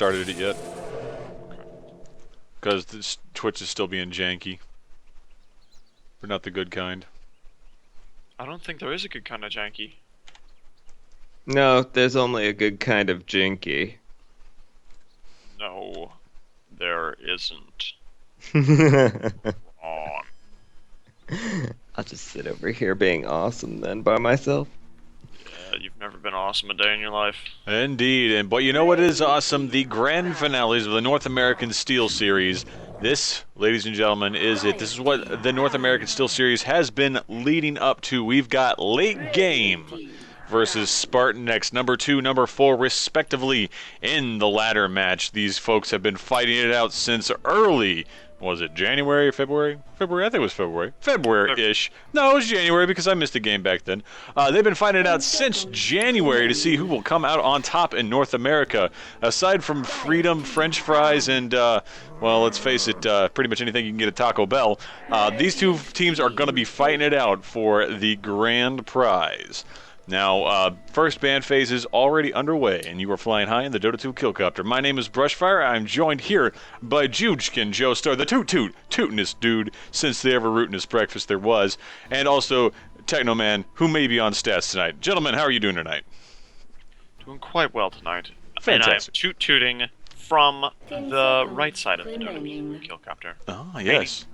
started it yet. Because this Twitch is still being janky. But not the good kind. I don't think there is a good kind of janky. No, there's only a good kind of jinky. No, there isn't. Wrong. I'll just sit over here being awesome then by myself. Yeah, you've never been awesome a day in your life. Indeed, but you know what is awesome? The grand finales of the North American Steel Series. This, ladies and gentlemen, is it. This is what the North American Steel Series has been leading up to. We've got LateGame versus SpartanX, number 2, number 4, respectively, in the ladder match. These folks have been fighting it out since early. Was it January, February? February, I think it was February. February-ish. No, it was January because I missed a game back then. They've been fighting it out since January to see who will come out on top in North America. Aside from freedom, French fries, and, well, let's face it, pretty much anything you can get at Taco Bell, these two teams are going to be fighting it out for the grand prize. Now, first band phase is already underway, and you are flying high in the Dota 2 Killcopter. My name is Brushfire. I'm joined here by Jujkin Joestar, the tootinest dude since the ever rootinest breakfast there was, and also Technoman, who may be on stats tonight. Gentlemen, how are you doing tonight? Doing quite well tonight. Fantastic. And I'm tooting from the right side of the Dota Killcopter. Ah, yes.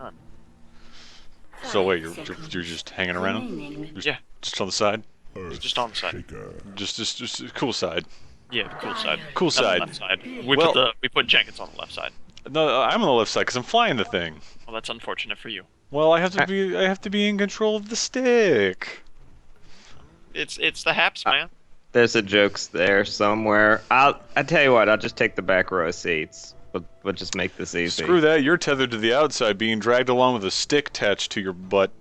So wait, you're just hanging around? Yeah. Just on the side? Just on the side. Just cool side. Yeah, the cool side. Cool Not the side. left side. We put Jenkins on the left side. No, I'm on the left side because I'm flying the thing. Well, that's unfortunate for you. Well, I have to be in control of the stick. It's the Haps, man. There's a jokes there somewhere. I tell you what, I'll just take the back row seats. We'll just make this easy. Screw that, you're tethered to the outside, being dragged along with a stick attached to your butt.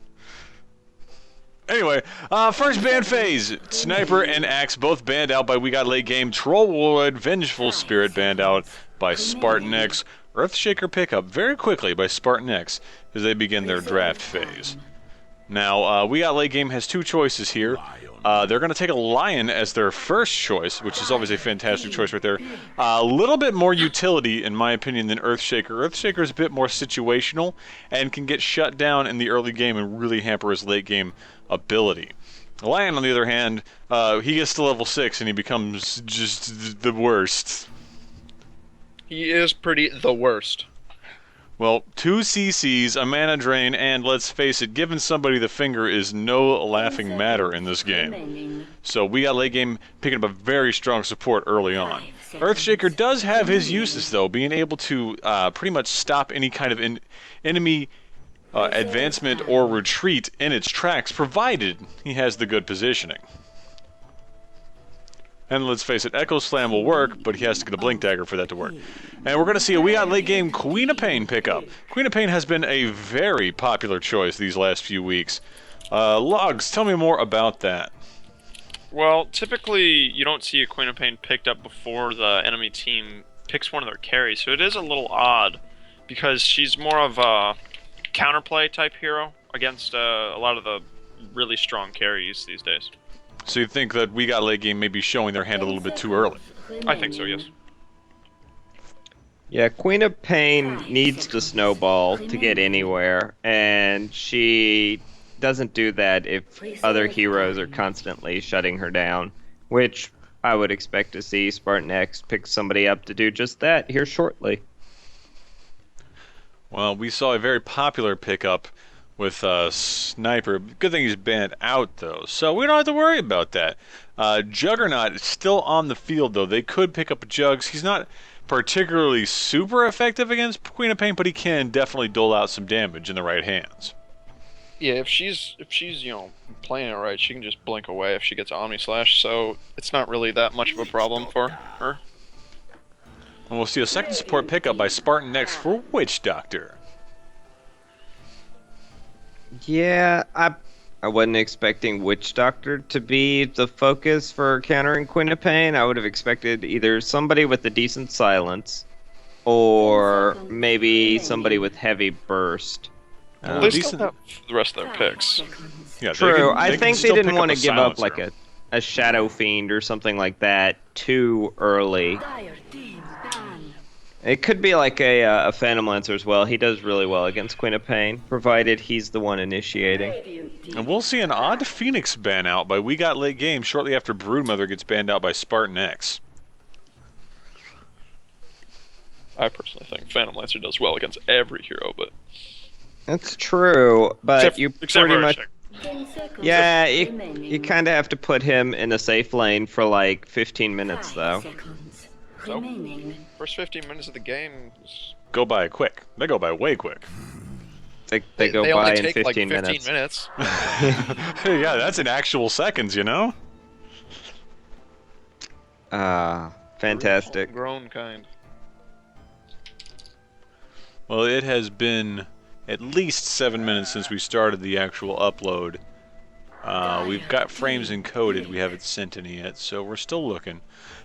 Anyway, first ban phase. Sniper and Axe both banned out by We Got LateGame. Trollwood, Vengeful Spirit banned out by SpartanX. Earthshaker pickup very quickly by SpartanX as they begin their draft phase. Now, We Got LateGame has two choices here. They're going to take a Lion as their first choice, which is always a fantastic choice right there. A little bit more utility, in my opinion, than Earthshaker. Earthshaker is a bit more situational and can get shut down in the early game and really hamper his late game ability. Lion, on the other hand, he gets to level 6 and he becomes just the worst. He is pretty the worst. Well, 2 CCs, a mana drain, and let's face it, giving somebody the finger is no laughing matter in this game. So We Got LateGame picking up a very strong support early on. Earthshaker does have his uses, though, being able to pretty much stop any kind of enemy advancement or retreat in its tracks, provided he has the good positioning. And let's face it, Echo Slam will work, but he has to get a Blink Dagger for that to work. And we're going to see a We Got LateGame Queen of Pain pickup. Queen of Pain has been a very popular choice these last few weeks. Logs, tell me more about that. Well, typically you don't see a Queen of Pain picked up before the enemy team picks one of their carries, so it is a little odd because she's more of a counterplay type hero against a lot of the really strong carries these days. So you think that We Got LateGame may be showing their hand a little bit too early? I think so, yes. Yeah, Queen of Pain needs to snowball to get anywhere, and she doesn't do that if other heroes are constantly shutting her down, which I would expect to see SpartanX pick somebody up to do just that here shortly. Well, we saw a very popular pickup with Sniper. Good thing he's banned out, though, so we don't have to worry about that. Juggernaut is still on the field, though. They could pick up Jugs. He's not particularly super effective against Queen of Pain, but he can definitely dole out some damage in the right hands. Yeah, if she's playing it right, she can just blink away if she gets Omni Slash, so it's not really that much of a problem for her. And we'll see a second support pickup by SpartanX for Witch Doctor. Yeah, I wasn't expecting Witch Doctor to be the focus for countering Queen of Pain. I would have expected either somebody with a decent silence or maybe somebody with heavy burst. They still have the rest of their picks. Yeah, True. I think they didn't want to give up silencer. like a Shadow Fiend or something like that too early. It could be like a Phantom Lancer as well. He does really well against Queen of Pain, provided he's the one initiating. And we'll see an odd Phoenix ban out by We Got Late Game shortly after Broodmother gets banned out by SpartanX. I personally think Phantom Lancer does well against every hero, but That's true, but you Except pretty for much... Chick. Yeah, you kind of have to put him in a safe lane for like 15 minutes, though. first 15 minutes of the game, Go by quick. They go by way quick. They go they by only in take 15 like 15 minutes. minutes. Hey, yeah, that's in actual seconds, you know? Fantastic. Grown kind. Well, it has been at least 7 minutes since we started the actual upload. We've got frames encoded. We haven't sent any yet, so we're still looking.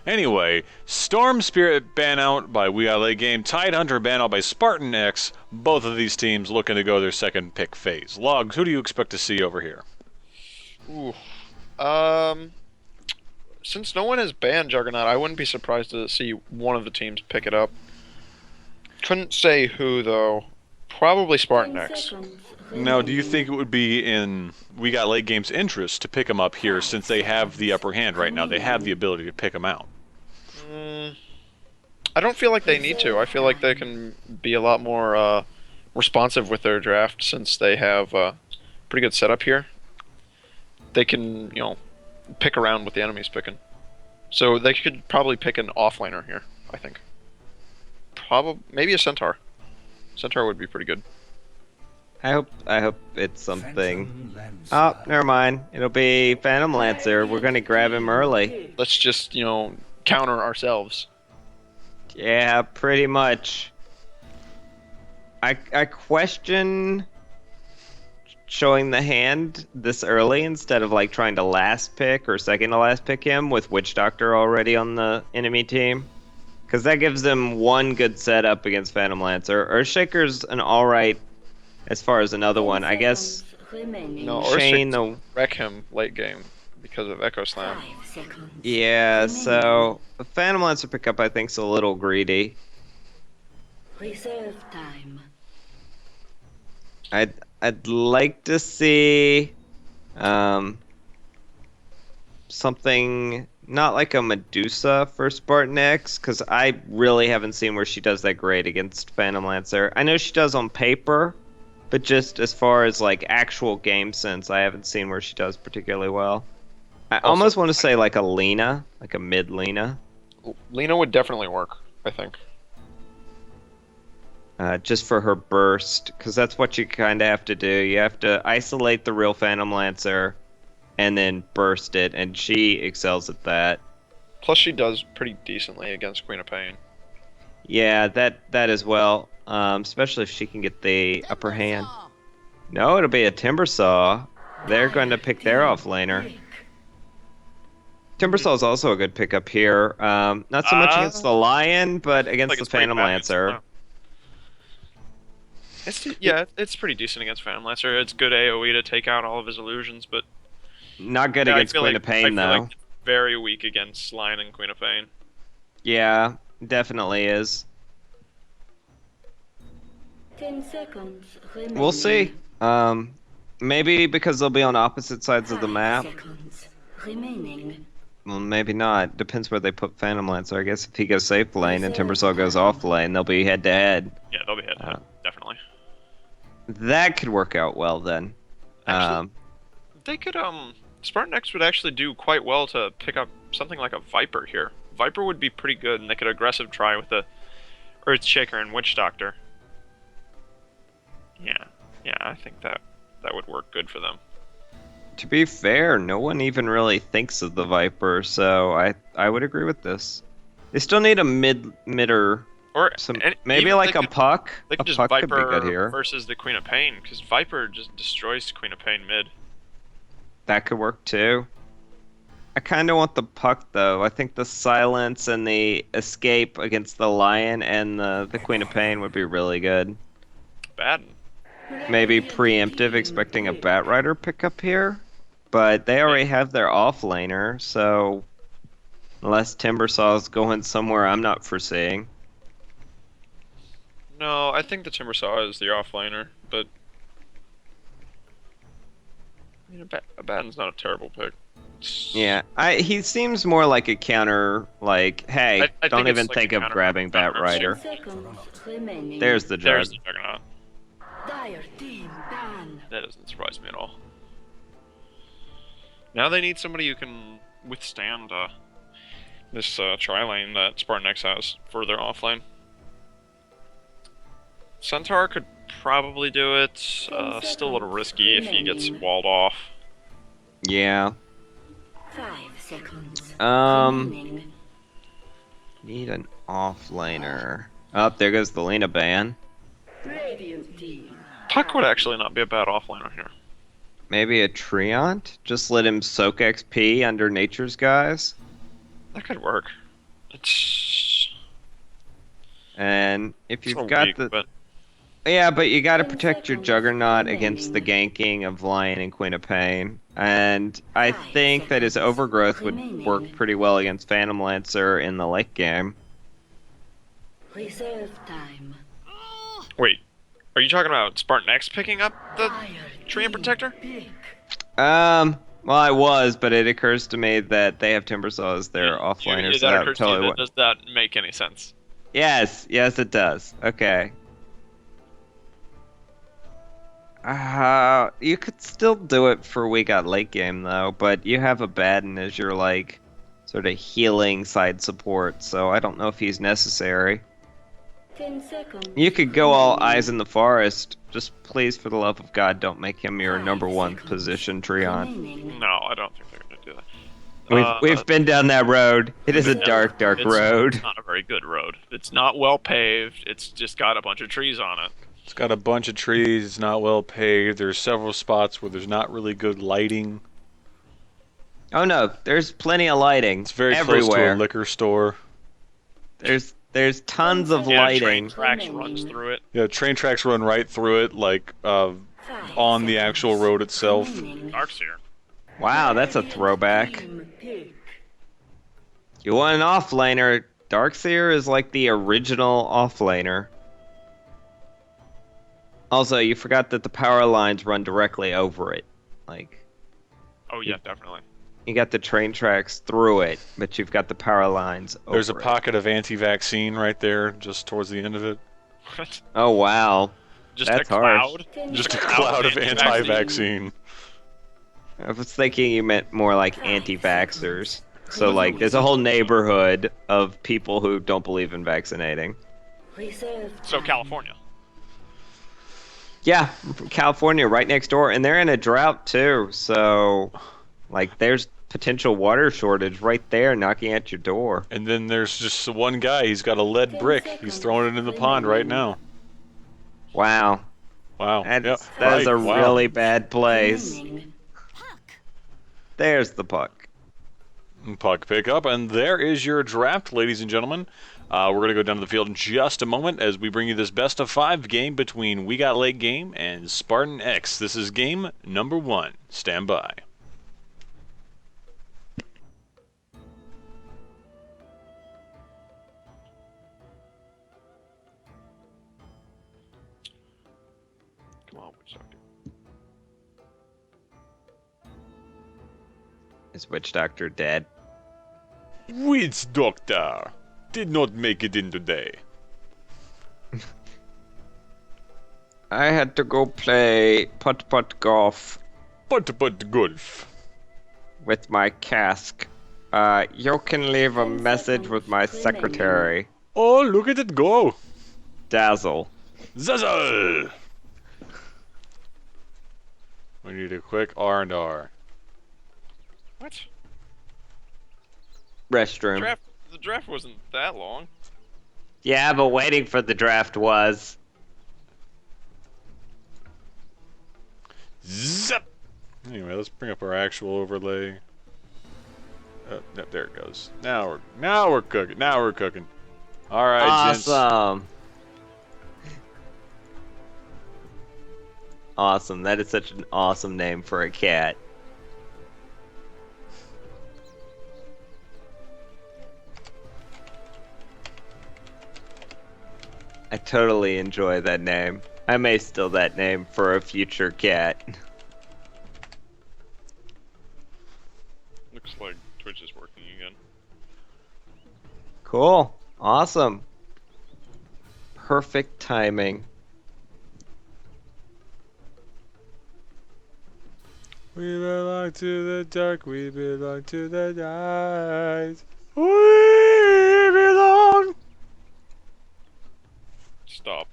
Anyway, Storm Spirit ban out by We Got Late Game. Tidehunter ban out by SpartanX. Both of these teams looking to go their second pick phase. Logs, who do you expect to see over here? Ooh. Since no one has banned Juggernaut, I wouldn't be surprised to see one of the teams pick it up. Couldn't say who though. Probably SpartanX. Now, do you think it would be in We Got Late Game's interest to pick them up here since they have the upper hand right now? They have the ability to pick them out. I don't feel like they need to. I feel like they can be a lot more responsive with their draft since they have a pretty good setup here. They can, pick around what the enemy's picking. So they could probably pick an offlaner here, I think. Maybe a Centaur. Centaur would be pretty good. I hope it's something. Oh, never mind. It'll be Phantom Lancer. We're gonna grab him early. Let's just, counter ourselves. Yeah, pretty much. I question showing the hand this early instead of like trying to last pick or second to last pick him with Witch Doctor already on the enemy team. Because that gives them one good setup against Phantom Lancer. Earthshaker's an alright as far as another one. I guess No, Shane, or the... wreck him late game because of Echo Slam. Yeah, so the Phantom Lancer pickup I think is a little greedy. Reserve time. I'd like to see something not like a Medusa for SpartanX, because I really haven't seen where she does that great against Phantom Lancer. I know she does on paper, but just as far as like actual game sense, I haven't seen where she does particularly well. I almost want to say like a Lena, like a mid Lena. Lena would definitely work, I think. Just for her burst, because that's what you kind of have to do. You have to isolate the real Phantom Lancer and then burst it, and she excels at that. Plus, she does pretty decently against Queen of Pain. Yeah, that as well. Especially if she can get the upper hand. No, it'll be a Timbersaw. They're going to pick their offlaner. Timbersaw is also a good pickup here. Not so much against the Lion, but against the Phantom Lancer. It's pretty decent against Phantom Lancer. It's good AoE to take out all of his illusions, but Not good against Queen of Pain, though. Like very weak against Lion and Queen of Pain. Yeah, definitely is. 10 seconds remaining. We'll see. Maybe because they'll be on opposite sides of the 5 map. seconds remaining. Well, maybe not. Depends where they put Phantom Lancer. I guess if he goes safe lane and Timbersaw goes off lane, they'll be head to head. Yeah, they'll be head-to-head, definitely. That could work out well then. Actually, they could, SpartanX would actually do quite well to pick up something like a Viper here. Viper would be pretty good, and they could aggressive try with the Earthshaker and Witch Doctor. Yeah, I think that would work good for them. To be fair, no one even really thinks of the Viper, so I would agree with this. They still need a midder. Or Maybe even like a puck. They A could just puck could be Viper good here. versus the Queen of Pain, because Viper just destroys Queen of Pain mid. That could work too. I kind of want the puck though. I think the silence and the escape against the Lion and the Queen of Pain would be really good. Bad. Maybe preemptive, expecting a Batrider pickup here, but they already have their offlaner, so unless Timbersaw's going somewhere I'm not foreseeing. No, I think the Timbersaw is the offlaner, but I mean, Abaddon's not a terrible pick. Yeah, he seems more like a counter. Like, hey, I don't think it's even like a think of counter- grabbing Bat counter- Rider. 10 seconds remaining. There's the There's jug. the Juggernaut. Dire team ban. That doesn't surprise me at all. Now they need somebody who can withstand this tri-lane that SpartanX has for their offlane. Centaur could probably do it. Still a little risky if he gets walled off. Yeah. 5 seconds Um, remaining. need an offlaner. Oh, there goes the Lena ban. Radiant team. Puck would actually not be a bad offlaner here. Maybe a Treant? Just let him soak XP under Nature's Guys. That could work. It's And if you've so got weak, the... but Yeah, but you gotta 10 protect your seconds Juggernaut against the remaining. ganking of Lion and Queen of Pain. And I 5 think that his seconds Overgrowth would remaining. work pretty well against Phantom Lancer in the late game. Reserve time. wait, are you talking about SpartanX picking up the Dire Tree and team Protector? pick. Well, I was, but it occurs to me that they have Timbersaw as their offlaner, so that that occurs to you, totally that does that make any sense? Yes, it does. Okay. You could still do it for we got late game though, but you have Abaddon as your like sort of healing side support, so I don't know if he's necessary. 10 seconds. You could go all remaining. eyes in the forest. Just please, for the love of God, don't make him your 5 number one seconds position Treant. remaining. No, I don't think they're gonna do that. We've been down that road. It is a Yeah, dark It's road. not a very good road. It's not well paved. It's just got a bunch of trees on it. It's got a bunch of trees. It's not well paved. There's several spots where there's not really good lighting. Oh no, there's plenty of lighting. It's very close to everywhere. a liquor store. There's tons of Yeah, lighting. train tracks runs through it. Yeah, train tracks run right through it, like 5 on the actual seconds road itself. remaining. Darkseer. Wow, that's a throwback. Team pick. You want an offlaner? Darkseer is like the original offlaner. Also, you forgot that the power lines run directly over it. Like, Oh yeah, definitely. you got the train tracks through it, but you've got the power lines over There's a it. pocket of anti-vaccine right there, just towards the end of it. What? Oh wow. Just That's a harsh. cloud. 10 Just a seconds cloud of anti-vaccine. anti-vaccine. I was thinking you meant more like anti-vaxxers. So like, there's a whole neighborhood of people who don't believe in vaccinating. Reserve So time. California. Yeah, California, right next door, and they're in a drought too. So, like, there's potential water shortage right there, knocking at your door. And then there's just one guy. He's got a lead 10 brick. He's seconds throwing it in the pond right now. Wow, Wow. that Yep, is a right, wow. really bad place. Remaining. There's the puck. Puck pickup, and there is your draft, ladies and gentlemen. We're going to go down to the field in just a moment as we bring you this best of 5 game between We Got Late Game and SpartanX. This is game number 1. Stand by. Come on, Witch Doctor. Is Witch Doctor dead? Witch Doctor did not make it in today. I had to go play putt-putt golf But golf. with my cask. You can leave a message with my secretary, Oh, look at it go. Dazzle. Zazzle. We need a quick R&R. What? Restroom. The draft wasn't that long. Yeah, but waiting for the draft was. Zap. Anyway, let's bring up our actual overlay. No, there it goes. Now we're cooking. Now we're cooking. All right, gents. Awesome. Awesome. That is such an awesome name for a cat. I totally enjoy that name. I may steal that name for a future cat. Looks like Twitch is working again. Cool. Awesome. Perfect timing. We belong to the dark, we belong to the night. We belong. Stop.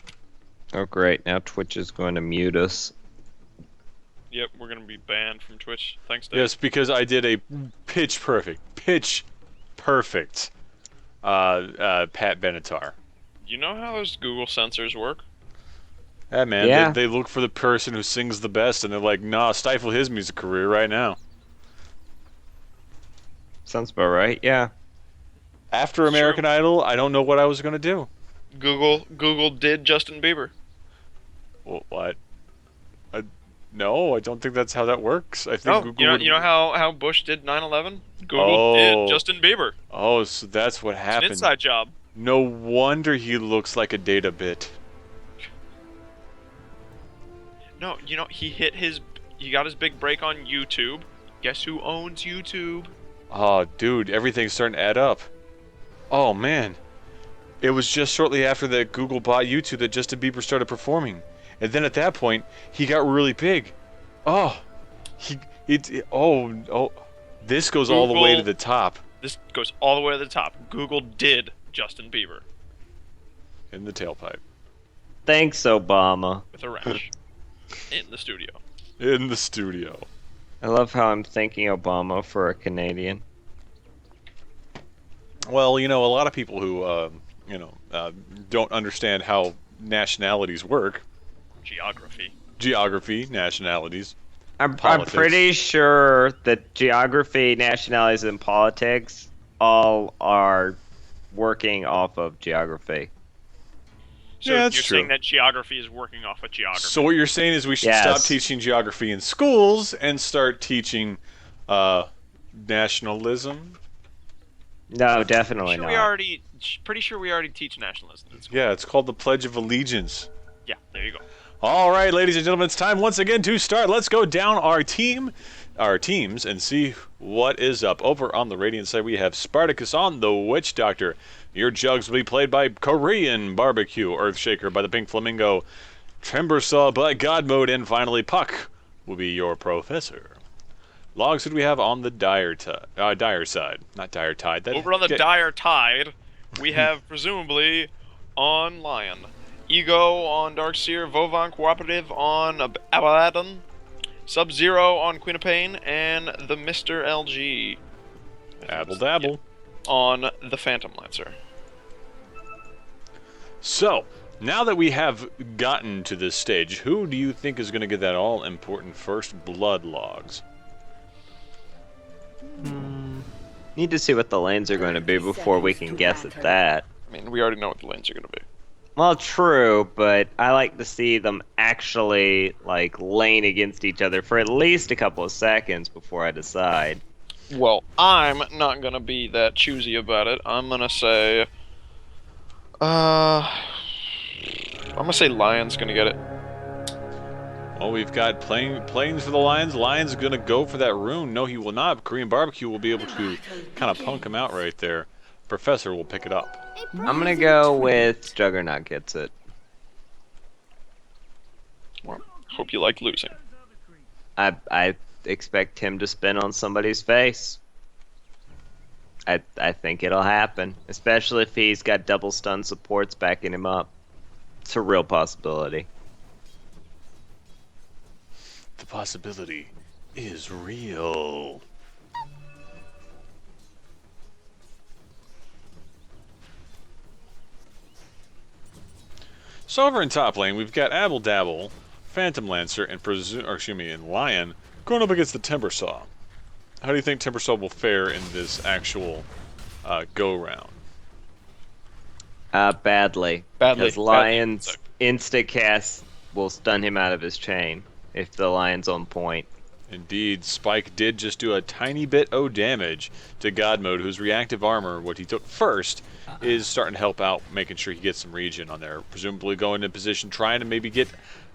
Oh great, now Twitch is going to mute us. Yep, we're gonna be banned from Twitch. Thanks, Dave. Yes, because I did a pitch perfect Pat Benatar. You know how those Google sensors work? Yeah, man, Yeah. they look for the person who sings the best, and they're like, nah, stifle his music career right now. Sounds about right, yeah. After It's American true. Idol, I don't know what I was going to do. Google did Justin Bieber. What? No, I don't think that's how that works. I think No, Google would... you know how Bush did 9/11? Google Oh. did Justin Bieber. Oh, so that's what It's an happened. inside job. No wonder he looks like a data bit. No, he got his big break on YouTube. Guess who owns YouTube? Oh, dude, everything's starting to add up. Oh, man. It was just shortly after that Google bought YouTube that Justin Bieber started performing. And then at that point, he got really big. Oh, this goes all the way to Google- the top. This goes all the way to the top. Google did Justin Bieber In the tailpipe. Thanks, Obama. with a wrench in the studio. In the studio. I love how I'm thanking Obama for a Canadian. Well, you know, a lot of people who, don't understand how nationalities work. Geography, nationalities. I'm Politics. pretty sure that geography, nationalities, and politics all are working off of geography. So Yeah, that's you're true. saying that geography is working off of geography. So what you're saying is we should Yes. stop teaching geography in schools and start teaching nationalism. No, definitely Pretty sure we already teach nationalism in school. Yeah, it's called the Pledge of Allegiance. Yeah, there you go. All right, ladies and gentlemen, it's time once again to start. Let's go down our teams, and see what is up. Over on the Radiant side, we have Spartacus on the Witch Doctor. Your jugs will be played by Korean Barbecue, Earthshaker by the Pink Flamingo, Timbersaw by God Mode, and finally Puck will be your professor. Logs, who do we have on the dire side? Not dire tide. That, Over on the dire tide, we have presumably on Lion, Ego on Darkseer, Vovan Cooperative on Abaddon, Sub-Zero on Queen of Pain, and the Mr. LG Dabble dabble. on the Phantom Lancer. So, now that we have gotten to this stage, who do you think is going to get that all-important first blood, Logs? Need to see what the lanes are going to be before we can guess at that. I mean, we already know what the lanes are going to be. Well, true, but I like to see them actually, like, lane against each other for at least a couple of seconds before I decide. Well, I'm not going to be that choosy about it. I'm going to say... I'm going to say Lion's going to get it. Well, we've got planes for the Lions. Lions going to go for that rune. No, he will not. Korean Barbecue will be able to kind of punk him out right there. Professor will pick it up. I'm gonna go with Juggernaut gets it. Well, hope you like losing. I expect him to spin on somebody's face. I think it'll happen, especially if he's got double stun supports backing him up. It's a real possibility. The possibility is real. So over in top lane, we've got Abble Dabble, Phantom Lancer, and Lion going up against the Timbersaw. How do you think Timbersaw will fare in this actual go-round? Badly. Badly. Because Lion's insta-cast will stun him out of his chain if the Lion's on point. Indeed, Spike did just do a tiny bit of damage to God Mode, whose reactive armor, what he took first, is starting to help out, making sure he gets some regen on there. Presumably going into position, trying to maybe get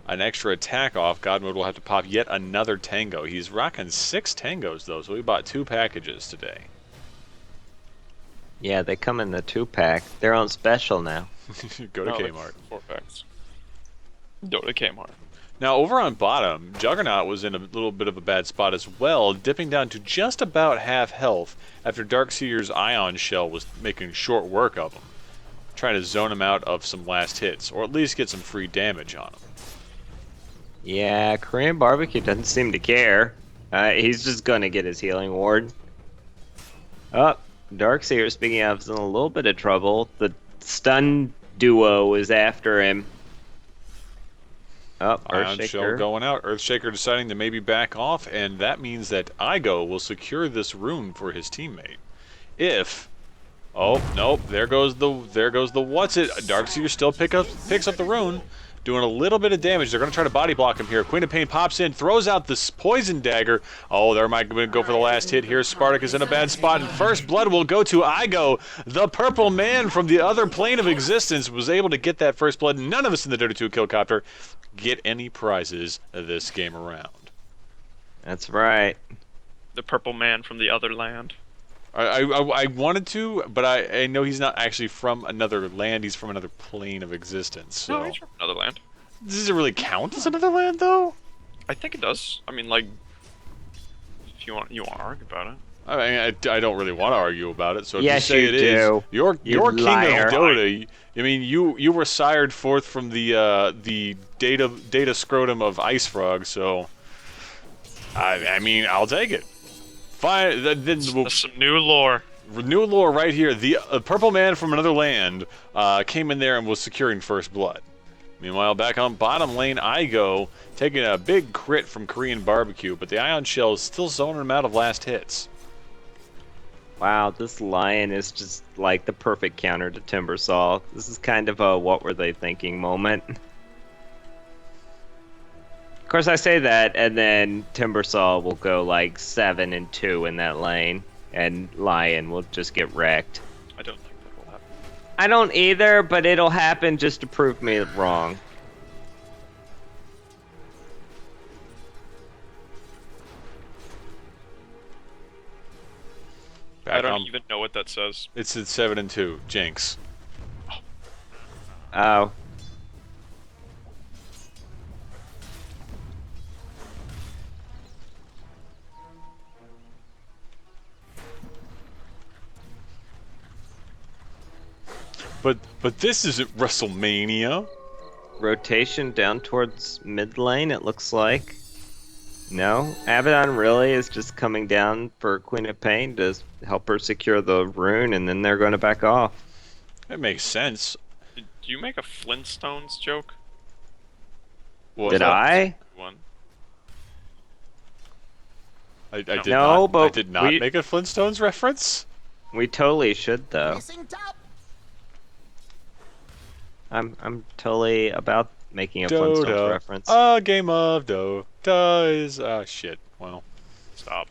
an extra attack off. God Mode will have to pop yet another tango. He's rocking 6 tangos, though, so we bought 2 packages today. Yeah, they come in the 2-pack. They're on special now. Go to No, Kmart. 4 packs. Go to Kmart. Now, over on bottom, Juggernaut was in a little bit of a bad spot as well, dipping down to just about half health after Darkseer's Ion Shell was making short work of him, trying to zone him out of some last hits, or at least get some free damage on him. Yeah, Korean Barbecue doesn't seem to care. He's just gonna get his healing ward. Oh, Darkseer, speaking of, is in a little bit of trouble. The stun duo is after him. Oh, Ion Shell Earthshaker. going out. Earthshaker deciding to maybe back off, and that means that Igo will secure this rune for his teammate. If... Oh, nope, there goes the what's it. Darkseer still picks up the rune, doing a little bit of damage. They're going to try to body block him here. Queen of Pain pops in, throws out this poison dagger. Oh, there might go for the last hit here. SpartanX is in a bad spot, and first blood will go to Igo. The purple man from the other plane of existence was able to get that first blood. None of us in the Dota 2 Killcopter get any prizes this game around. That's right. The purple man from the other land. I wanted to, but I know he's not actually from another land. He's from another plane of existence. So. No, he's from another land. Does it really count as another land, though? I think it does. I mean, like, if you want to argue about it. I mean, I don't really want to argue about it. So if Yes, you say you it is, do. you're You king liar. of Dota. I mean, you were sired forth from the data scrotum of Ice Frog. So, I mean, I'll take it. Fine. Then we'll, That's some new lore. new lore right here. The purple man from another land came in there and was securing first blood. Meanwhile, back on bottom lane, Igo taking a big crit from Korean Barbecue, but the Ion Shell is still zoning him out of last hits. Wow, this lion is just like the perfect counter to Timbersaw. This is kind of a what were they thinking moment. Of course, I say that, and then Timbersaw will go like 7-2 in that lane, and Lion will just get wrecked. I don't think that will happen. I don't either, but it'll happen just to prove me wrong. Back I don't on, even know what that says. It's at 7-2. Jinx. Oh. But this isn't WrestleMania. Rotation down towards mid lane, it looks like. No, Abaddon really is just coming down for Queen of Pain to help her secure the rune, and then they're going to back off. That makes sense. Did you make a Flintstones joke? What was Did that? I? One. I did No, not. but I did not we- make a Flintstones reference. We totally should, though. I'm totally about making a Flintstones Dota. reference. A game of Dota is shit. Well, Stop.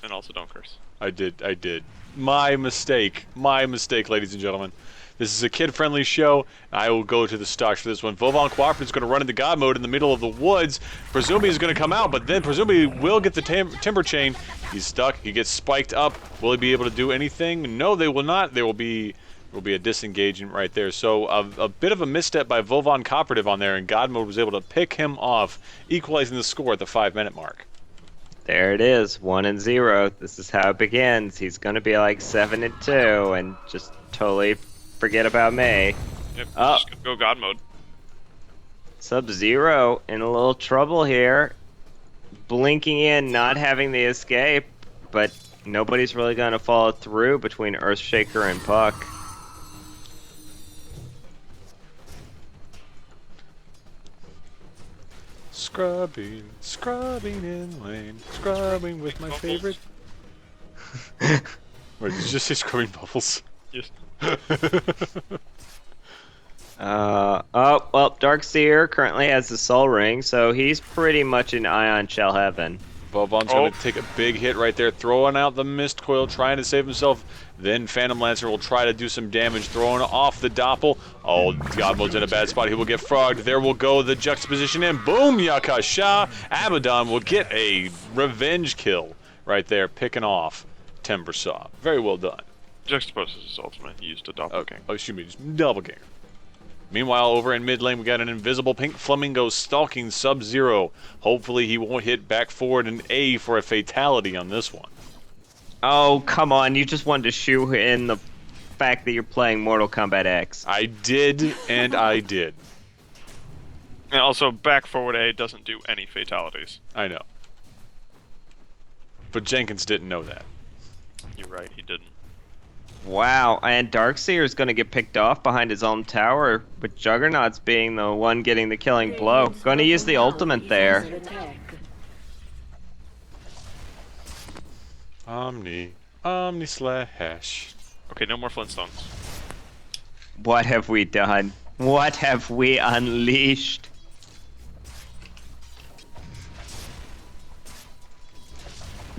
And also don't curse. I did. My mistake, ladies and gentlemen. This is a kid-friendly show. I will go to the stocks for this one. Vovon Cooperative is going to run into God mode in the middle of the woods. Presumably he's going to come out, but then presumably he will get the timber chain. He's stuck. He gets spiked up. Will he be able to do anything? No, they will not. There will be a disengagement right there. So a bit of a misstep by Vovon Cooperative on there, and God mode was able to pick him off, equalizing the score at the 5-minute mark. There it is, 1-0. This is how it begins. He's going to be like 7-2 and just totally forget about me. Yep, Oh. just gonna go God mode. Sub-Zero in a little trouble here. Blinking in, not having the escape, but nobody's really going to follow through between Earthshaker and Puck. Scrubbing in lane, scrubbing with my favorite. Wait, did you just say scrubbing bubbles? Yes. Oh, well, Darkseer currently has the Soul Ring, so he's pretty much in Ion Shell Heaven. Bobon's Oh. going to take a big hit right there, throwing out the mist coil, trying to save himself. Then Phantom Lancer will try to do some damage, throwing off the Doppel. Oh, God Mode's in a bad spot. He will get frogged. There will go the juxtaposition in. Boom, Yakasha. Abaddon will get a revenge kill right there, picking off Timbersaw. Very well done. Juxtaposes his ultimate. He used a doppelganger. Oh, excuse me, just doppelganger. Meanwhile, over in mid lane, we got an invisible pink flamingo stalking Sub-Zero. Hopefully, he won't hit back forward an A for a fatality on this one. Oh, come on. You just wanted to shoe in the fact that you're playing Mortal Kombat X. I did, and I did. And also, back forward A doesn't do any fatalities. I know. But Jenkins didn't know that. You're right, he didn't. Wow, and Darkseer's gonna get picked off behind his own tower, with Juggernaut's being the one getting the killing blow. Gonna use the ultimate there. Under attack. Omni slash. Okay, no more Flintstones. What have we done? What have we unleashed?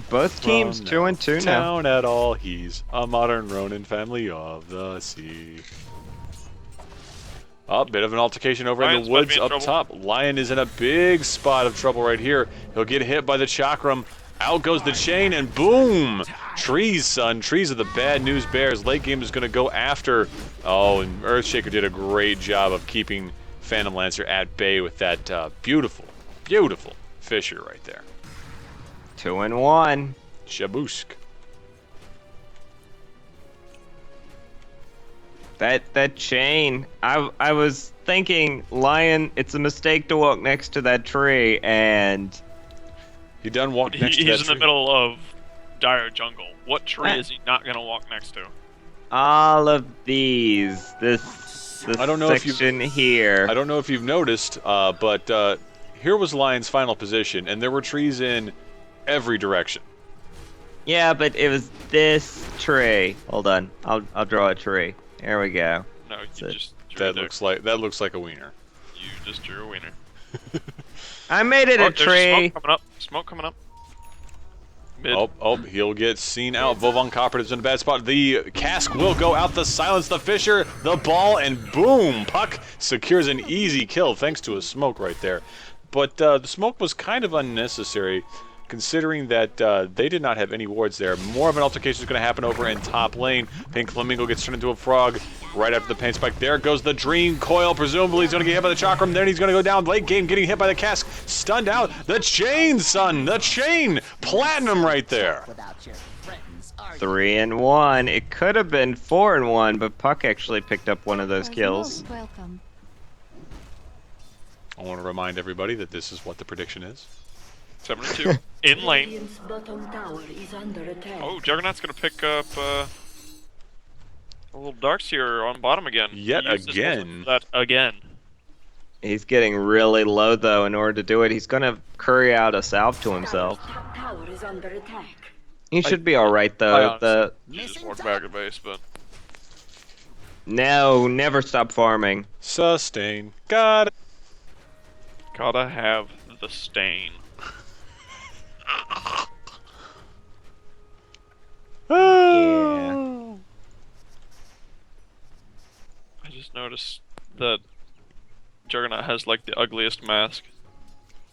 Both teams 2 and 2 now. Town at all, he's a modern Ronin family of the sea. Oh, bit of an altercation over in Lion's the about to woods be in up trouble. top. Lion is in a big spot of trouble right here. He'll get hit by the chakram. Out goes the chain, and boom! Trees, son. Trees are the bad news bears. Late game is going to go after. Oh, and Earthshaker did a great job of keeping Phantom Lancer at bay with that beautiful, beautiful fissure right there. 2 and 1. Shaboosk. That chain. I was thinking, Lion, it's a mistake to walk next to that tree, and He done walked next to that He's in the tree. middle of dire jungle. What tree Ah. is he not gonna walk next to? all of these, this I don't know if you've- section here. I don't know if you've noticed, but here was Lion's final position, and there were trees in every direction. Yeah, but it was this tree. Hold on, I'll draw a tree. There we go. No, you So just drew That looks like a wiener. You just drew a wiener. I made it Oh, a there's tree. Smoke coming up. Smoke coming up. Mid. Oh, he'll get seen out. Vovon Coppertive's in a bad spot. The cask will go out to silence the Fisher, the ball, and boom! Puck secures an easy kill thanks to a smoke right there. But the smoke was kind of unnecessary, considering that they did not have any wards there. More of an altercation is going to happen over in top lane. Pink Flamingo gets turned into a frog right after the paint spike. There goes the Dream Coil. Presumably he's going to get hit by the Chakram. Then he's going to go down. Late game getting hit by the cask. Stunned out. The chain, son! The chain! Platinum right there. 3 and 1. It could have been 4 and 1, but Puck actually picked up one of those kills. Welcome. I want to remind everybody that this is what the prediction is. 7-2. In lane. Radiant's bottom tower is under attack. Oh, Juggernaut's gonna pick up a little Darkseer on bottom again. Yet He used his again. ultimate for that again. He's getting really low though. In order to do it, he's gonna curry out a salve to himself. Dire's top tower is under attack. He should be all right though. The You just walked back at base, but no, never stop farming. Sustain. Got it. gotta have the stain. Yeah. I just noticed that Juggernaut has like the ugliest mask.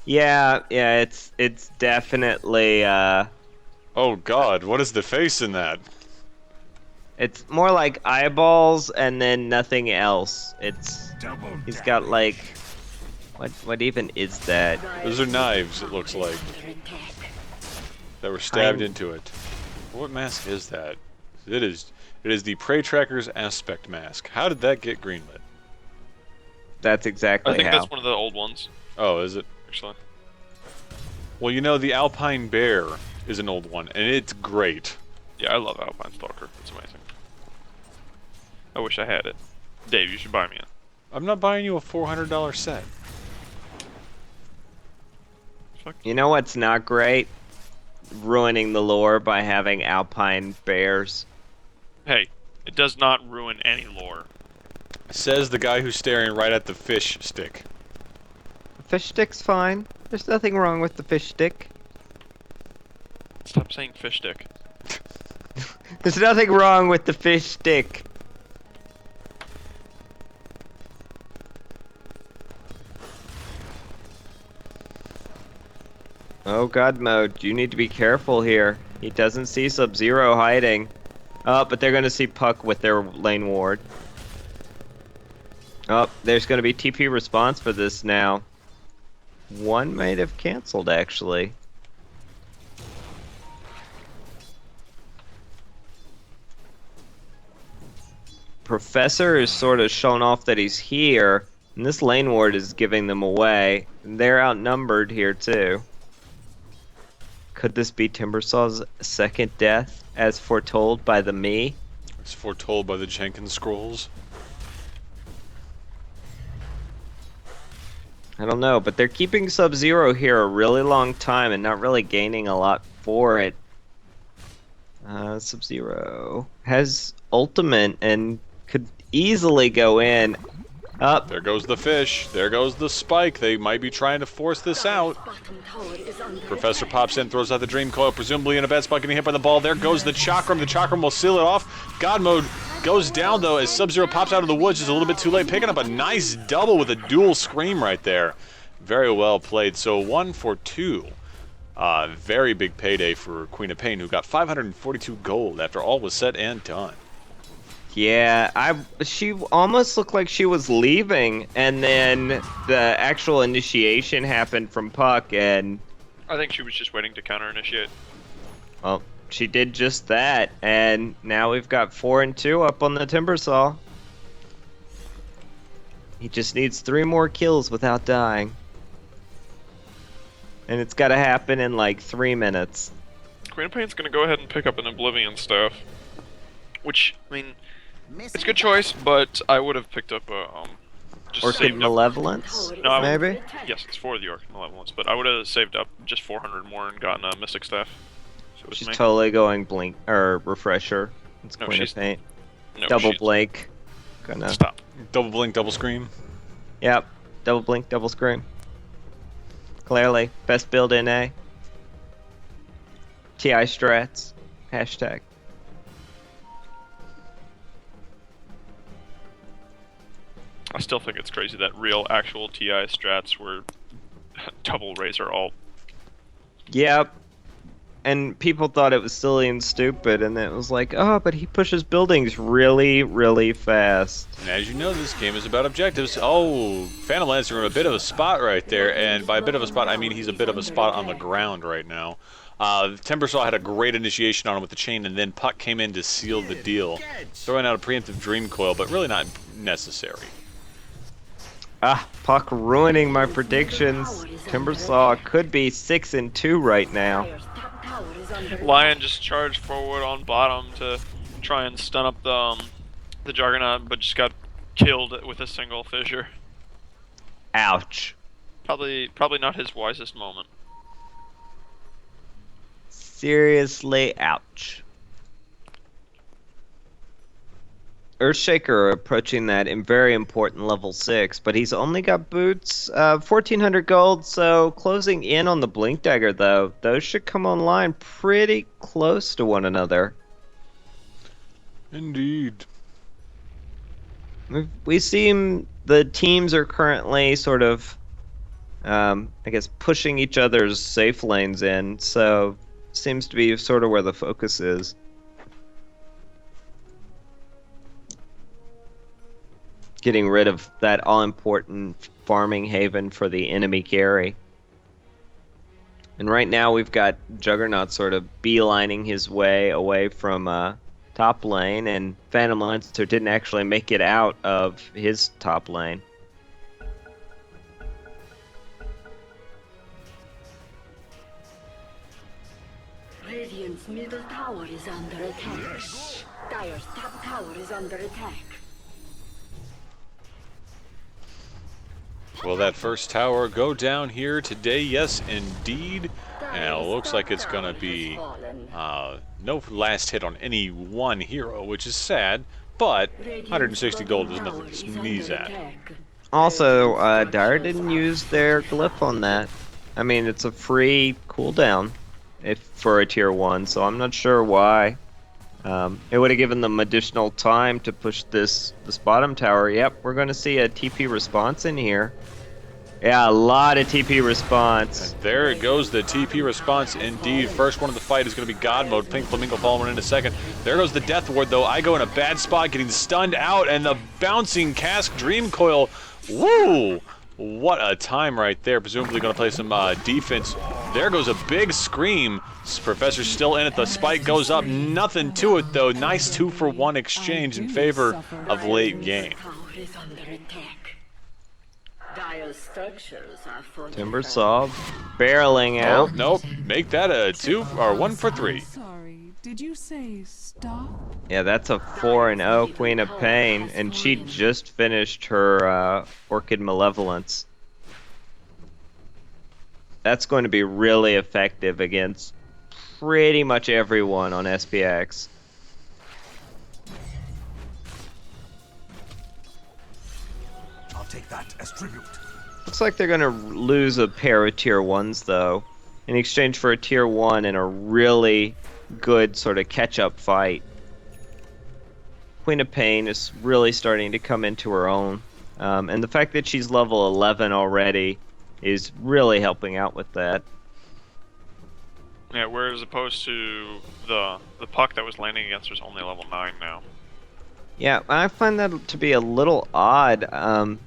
Yeah, it's definitely Oh God, what is the face in that? it's more like eyeballs and then nothing else. He's got like what even is that? Those are knives, it looks like, Under attack. that were stabbed I'm- into it. What mask is that? It is the Prey Tracker's Aspect Mask. How did that get greenlit? That's exactly I think how. that's one of the old ones, Oh, is it? actually. Well, you know, the Alpine Bear is an old one, and it's great. Yeah, I love Alpine Stalker. It's amazing. I wish I had it. Dave, you should buy me it. I'm not buying you a $400 set. You know what's not great? Ruining the lore by having alpine bears. Hey, it does not ruin any lore. Says the guy who's staring right at the fish stick. The fish stick's fine. There's nothing wrong with the fish stick. Stop saying fish stick. There's nothing wrong with the fish stick. Oh god mode, you need to be careful here. He doesn't see Sub-Zero hiding. Oh, but they're gonna see Puck with their lane ward. Oh, there's gonna be TP response for this now. One might have canceled actually. Professor is sort of shown off that he's here, and this lane ward is giving them away. And they're outnumbered here too. Could this be Timbersaw's second death, as foretold by the me? It's foretold by the Jenkins scrolls. I don't know, but they're keeping Sub-Zero here a really long time and not really gaining a lot for it. Sub-Zero has ultimate and could easily go in. Up. There goes the fish. There goes the spike. They might be trying to force this out. Bottom tower is under Professor attack. pops in, throws out the Dream Coil, presumably in a bad spot, getting hit by the ball. There goes the Chakram. The Chakram will seal it off. God mode goes down, though, as Sub-Zero pops out of the woods just a little bit too late, picking up a nice double with a dual scream right there. Very well played. So 1 for 2. Very big payday for Queen of Pain, who got 542 gold after all was said and done. Yeah, she almost looked like she was leaving, and then the actual initiation happened from Puck, and I think she was just waiting to counter initiate. well, she did just that, and now we've got 4 and 2 up on the Timbersaw. He just needs 3 more kills without dying. And it's gotta happen in like 3 minutes. Queen of Pain's gonna go ahead and pick up an Oblivion staff. Which, I mean, it's a good choice, but I would have picked up a, just Orchid saved up. Malevolence, No, I would- maybe? Yes, it's for the Orchid Malevolence, but I would have saved up just 400 more and gotten a Mystic Staff. So it was She's me. totally going blink, or refresher. It's No, Queen of she's- Paint. No, Double she's- blink. Gonna. Stop. Double blink, double scream. Yep. Double blink, double scream. Clearly, best build in A. TI strats. Hashtag. I still think it's crazy that real, actual TI strats were double Razor alt. Yep. And people thought it was silly and stupid, and it was like, oh, but he pushes buildings really, really fast. And as you know, this game is about objectives. Oh, Phantom Lancer in a bit of a spot right there, and by a bit of a spot, I mean he's a bit of a spot on the ground right now. Timbersaw had a great initiation on him with the chain, and then Puck came in to seal the deal, throwing out a preemptive Dream Coil, but really not necessary. Ah, Puck ruining my predictions. Timbersaw could be 6 and 2 right now. Dire's top tower is under Lion just charged forward on bottom to try and stun up the Juggernaut, but just got killed with a single fissure. Ouch. Probably not his wisest moment. Seriously, ouch. Earthshaker approaching that in very important level 6, but he's only got boots, 1400 gold, so closing in on the Blink Dagger though. Those should come online pretty close to one another. Indeed. We seem the teams are currently sort of, I guess, pushing each other's safe lanes in, so seems to be sort of where the focus is. Getting rid of that all-important farming haven for the enemy carry. And right now we've got Juggernaut sort of beelining his way away from top lane, and Phantom Lancer didn't actually make it out of his top lane. Radiant's middle tower is under attack. Dire's top tower is under attack. Will that first tower go down here today? Yes, indeed. And it looks like it's going to be no last hit on any one hero, which is sad, but 160 gold is nothing to sneeze at. Also, Dire didn't use their glyph on that. I mean, it's a free cooldown. if for a tier 1, so I'm not sure why. It would have given them additional time to push this bottom tower. Yep, we're going to see a TP response in here. Yeah, a lot of TP response. And there it goes, the TP response indeed. First one of the fight is going to be God Mode. Pink Flamingo following in a second. There goes the Death Ward, though. I go in a bad spot, getting stunned out, and the bouncing Cask Dream Coil. Woo! What a time right there. Presumably going to play some defense. There goes a big scream. Professor's still in it. The spike goes up. Nothing to it, though. Nice 2-for-1 exchange in favor of late game. Tower is under attack. Dire structures are fortified. Timber Saw barreling Oh, out. nope. Make that a 1 for 3. Sorry, did you say stop? Yeah, that's a 4-0 Queen of Pain, and she just finished her Orchid Malevolence. That's going to be really effective against pretty much everyone on SPX. I'll take that as tribute. Looks like they're going to lose a pair of tier 1s, though, in exchange for a tier 1 and a really good sort of catch-up fight. Queen of Pain is really starting to come into her own, and the fact that she's level 11 already is really helping out with that. Yeah, whereas opposed to the puck that was landing against her is only level 9 now. Yeah, I find that to be a little odd.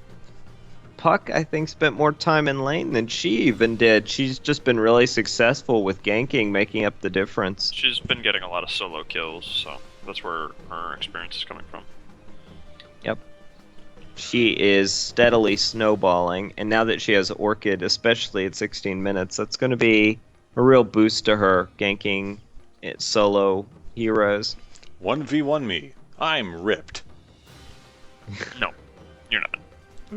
Puck, I think, spent more time in lane than she even did. She's just been really successful with ganking, making up the difference. She's been getting a lot of solo kills, so that's where her experience is coming from. Yep. She is steadily snowballing, and now that she has Orchid, especially at 16 minutes, that's going to be a real boost to her ganking solo heroes. 1v1 me. I'm ripped. No, you're not.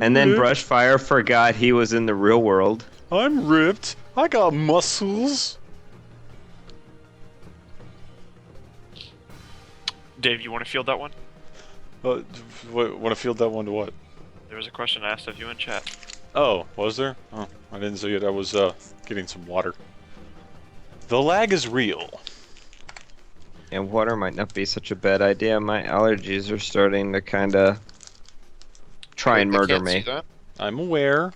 And then Brushfire forgot he was in the real world. I'm ripped. I got muscles. Dave, you want to field that one? Want to field that one to what? There was a question asked of you in chat. Oh, was there? Oh, I didn't see it. I was getting some water. The lag is real. And water might not be such a bad idea. My allergies are starting to kind of try and I murder can't me. see that. I'm aware.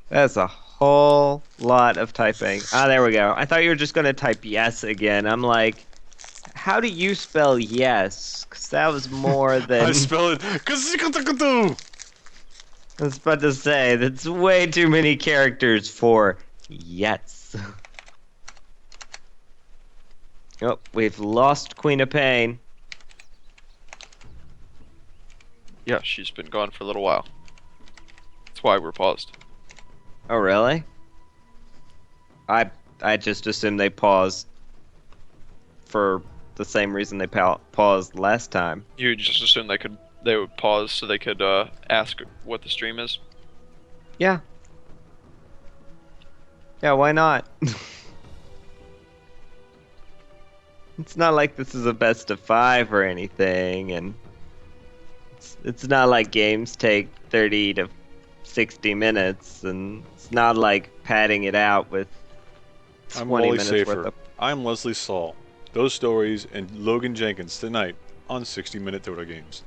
That's a whole lot of typing. Ah, there we go. I thought you were just going to type yes again. I'm like, how do you spell yes? Because that was more than... I spell it. I was about to say, that's way too many characters for yes. Oh, we've lost Queen of Pain. Yeah, she's been gone for a little while. That's why we're paused. Oh, really? I just assumed they paused for the same reason they paused last time. You just assumed they would pause so they could ask what the stream is. Yeah. Yeah, why not? It's not like this is a best of 5 or anything, and it's not like games take 30 to 60 minutes, and it's not like padding it out with 20 I'm Wally minutes Safer. worth of... I'm Leslie Saul. Those stories and Logan Jenkins tonight on 60-Minute Dota Games.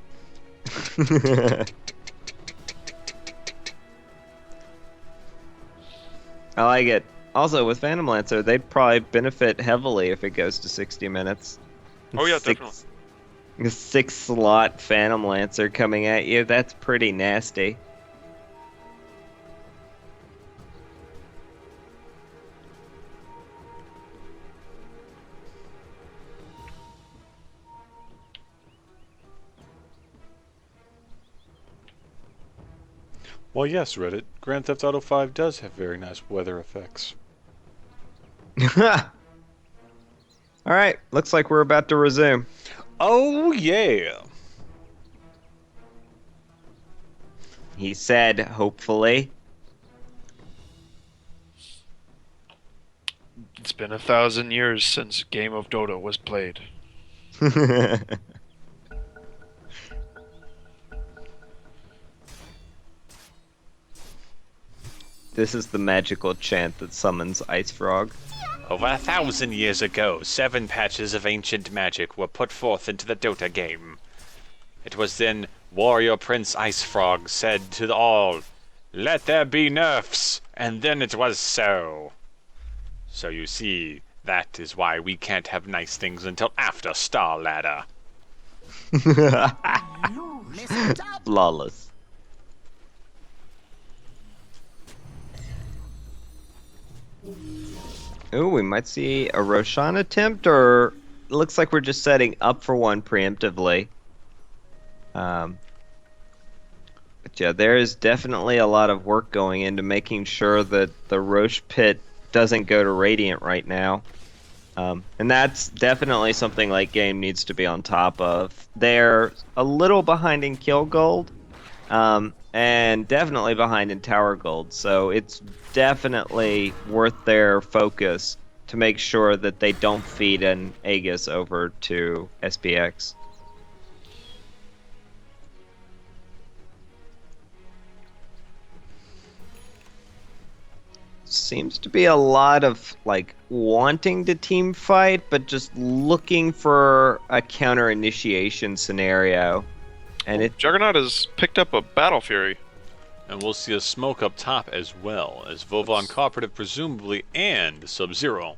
I like it. Also, with Phantom Lancer, they'd probably benefit heavily if it goes to 60 minutes. Oh yeah, Six- definitely. A 6-slot Phantom Lancer coming at you, that's pretty nasty. Well, yes, Reddit. Grand Theft Auto 5 does have very nice weather effects. Alright, looks like we're about to resume. Oh, yeah. He said, hopefully. It's been 1,000 years since Game of Dota was played. This is the magical chant that summons Ice Frog. Over 1,000 years ago, 7 patches of ancient magic were put forth into the Dota game. It was then Warrior Prince Ice Frog said to all, "Let there be nerfs," and then it was so. So you see, that is why we can't have nice things until after Star Ladder. Flawless. Ooh, we might see a Roshan attempt, or it looks like we're just setting up for one preemptively. But yeah, there is definitely a lot of work going into making sure that the Roche pit doesn't go to Radiant right now. And that's definitely something LateGame needs to be on top of. They're a little behind in kill gold, and definitely behind in tower gold. So it's definitely worth their focus to make sure that they don't feed an Aegis over to SPX. Seems to be a lot of like wanting to team fight, but just looking for a counter initiation scenario. And it Juggernaut has picked up a Battle Fury. And we'll see a smoke up top as well, as Vovon Cooperative presumably and Sub-Zero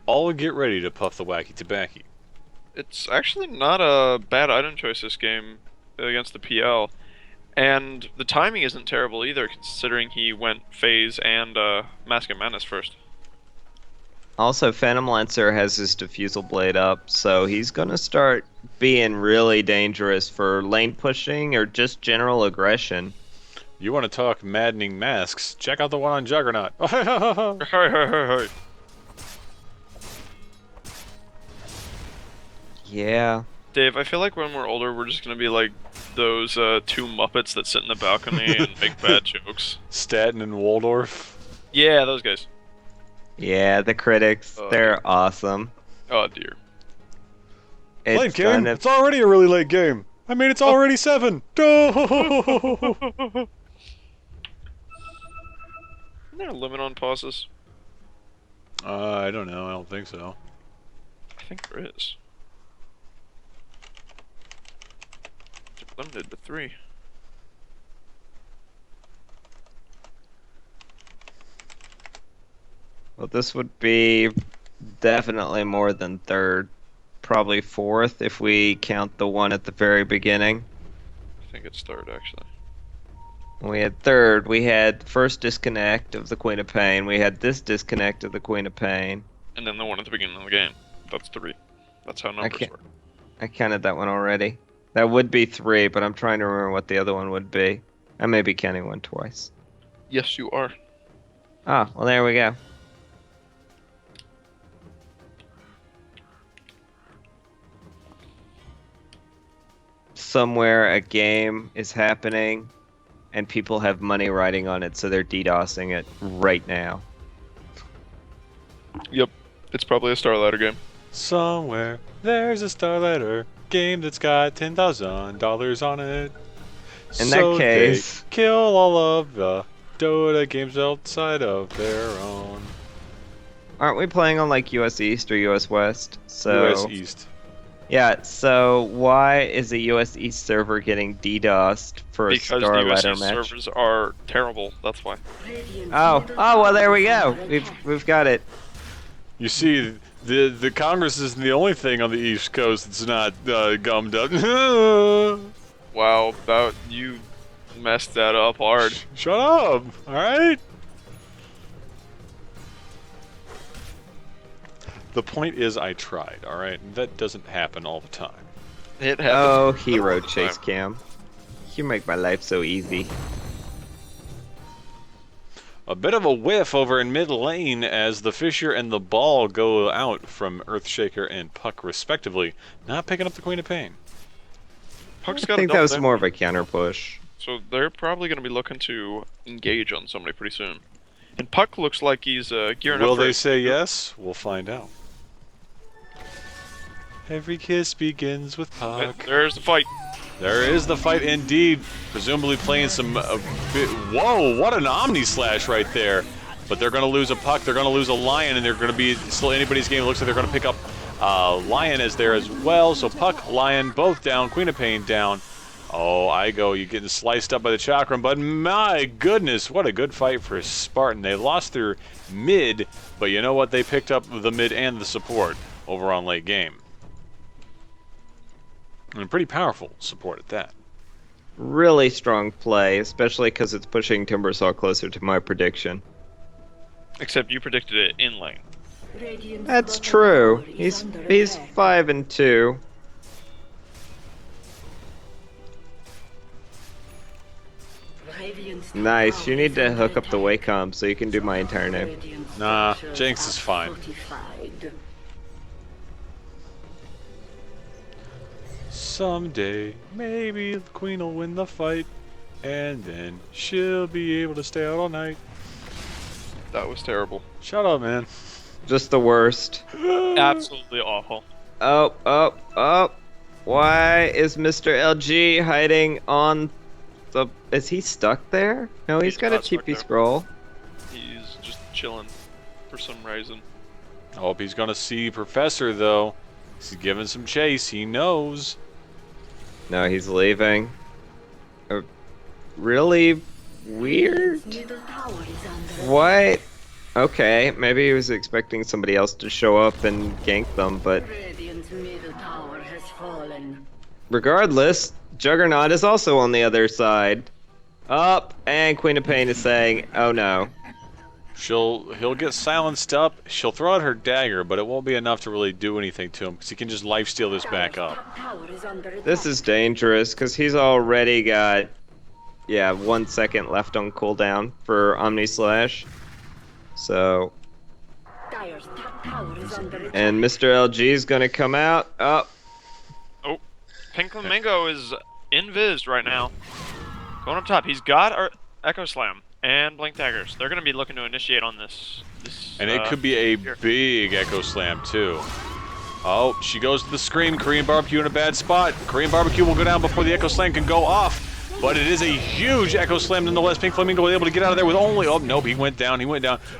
all get ready to puff the wacky tobacco. It's actually not a bad item choice this game against the PL. And the timing isn't terrible either, considering he went Phase and Mask of Madness first. also Phantom Lancer has his Diffusal Blade up, so he's gonna start being really dangerous for lane pushing or just general aggression. You want to talk maddening masks? Check out the one on Juggernaut. Hey. Yeah. Dave, I feel like when we're older, we're just gonna be like those two Muppets that sit in the balcony and make bad jokes. Staten and Waldorf. Yeah, those guys. Yeah, the critics, Oh, they're awesome. Oh dear. It's Late game? kind It's of, already a really late game. I mean, it's already 7. Isn't there a limit on pauses? I don't know. I don't think so. I think there is. It's limited to 3. well, this would be definitely more than third. Probably fourth if we count the one at the very beginning. I think it's 3rd actually. We had third. We had first disconnect of the Queen of Pain. We had this disconnect of the Queen of Pain. And then the one at the beginning of the game. That's 3. That's how numbers can't- work. I counted that one already. That would be 3, but I'm trying to remember what the other one would be. I may be counting one twice. Yes, you are. Ah, well, there we go. Somewhere a game is happening and people have money riding on it, so they're DDoSing it right now. Yep. It's probably a Star Ladder game. Somewhere there's a Starletter game that's got $10,000 on it. In that case- they kill all of the Dota games outside of their own. Aren't we playing on like US East or US West? So US East. yeah, so why is a US East server getting DDoSed for a Because Star the Ladder USC match? servers are terrible. That's why. Oh, well, there we go. We've got it. You see, the Congress isn't the only thing on the East Coast that's not gummed up. Wow, you messed that up hard. Shut up, alright? The point is I tried, alright? That doesn't happen all the time. It happens. Oh, hero all the chase time. cam. You make my life so easy. A bit of a whiff over in mid lane as the Fisher and the Ball go out from Earthshaker and Puck respectively, not picking up the Queen of Pain. Puck's I got think a that was double more of damage, a counter push. so they're probably going to be looking to engage on somebody pretty soon. And Puck looks like he's gearing Will up for they it. say yes? We'll find out. Every kiss begins with Puck. There's the fight. There is the fight indeed. Presumably playing some. Whoa! What an Omni Slash right there. But they're going to lose a Puck. They're going to lose a Lion, and they're going to be still anybody's game. It looks like they're going to pick up Lion as there as well. So Puck, Lion, both down. Queen of Pain down. Oh, Igo, you're getting sliced up by the Chakram. But my goodness, what a good fight for Spartan. They lost their mid, but you know what? They picked up the mid and the support over on late game. And pretty powerful support at that. Really strong play, especially because it's pushing Timbersaw closer to my prediction. Except you predicted it in lane. That's true. He's 5-2. Nice. You need to hook up the Wacom so you can do my entire name. Nah, Jinx is fine. Someday, maybe the queen will win the fight, and then she'll be able to stay out all night. That was terrible. Shut up, man. Just the worst. Absolutely awful. Oh. Why is Mr. LG hiding on the... Is he stuck there? No, he's got a not stuck TP there. scroll. He's just chilling for some reason. I hope he's gonna see Professor, though. He's giving some chase, he knows. No, he's leaving. Really weird? What? Okay, maybe he was expecting somebody else to show up and gank them, but Radiant's middle tower has fallen. regardless, Juggernaut is also on the other side. Up, and Queen of Pain is saying, oh no. He'll get silenced up, she'll throw out her dagger, but it won't be enough to really do anything to him, because he can just lifesteal this back up. This is dangerous, because he's already got, 1 second left on cooldown for Omni Slash. So, and Mr. LG is gonna come out. Oh, Pink Flamingo is invised right now. Going up top. He's got our Echo Slam and Blink Daggers. They're going to be looking to initiate on this. And it could be a big Echo Slam, too. Oh, she goes to the scream. Korean Barbecue in a bad spot. Korean Barbecue will go down before the Echo Slam can go off. But it is a huge Echo Slam nonetheless. Pink Flamingo was able to get out of there with only... Oh, nope, he went down.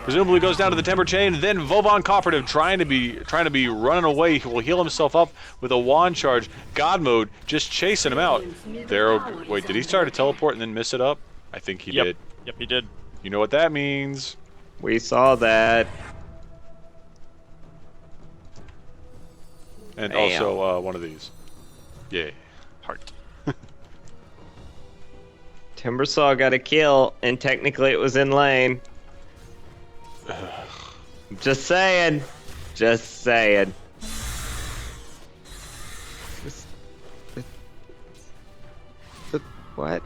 Presumably goes down to the Temper Chain. Then Vovon Cooperative trying to be running away. He will heal himself up with a wand charge. God mode, just chasing him out. There. Wait, did he start to teleport and then miss it up? I think he did. Yep, he did. You know what that means. we saw that. And Damn. also one of these. Yeah. Heart. Timbersaw got a kill, and technically it was in lane. Just saying. Just saying. What?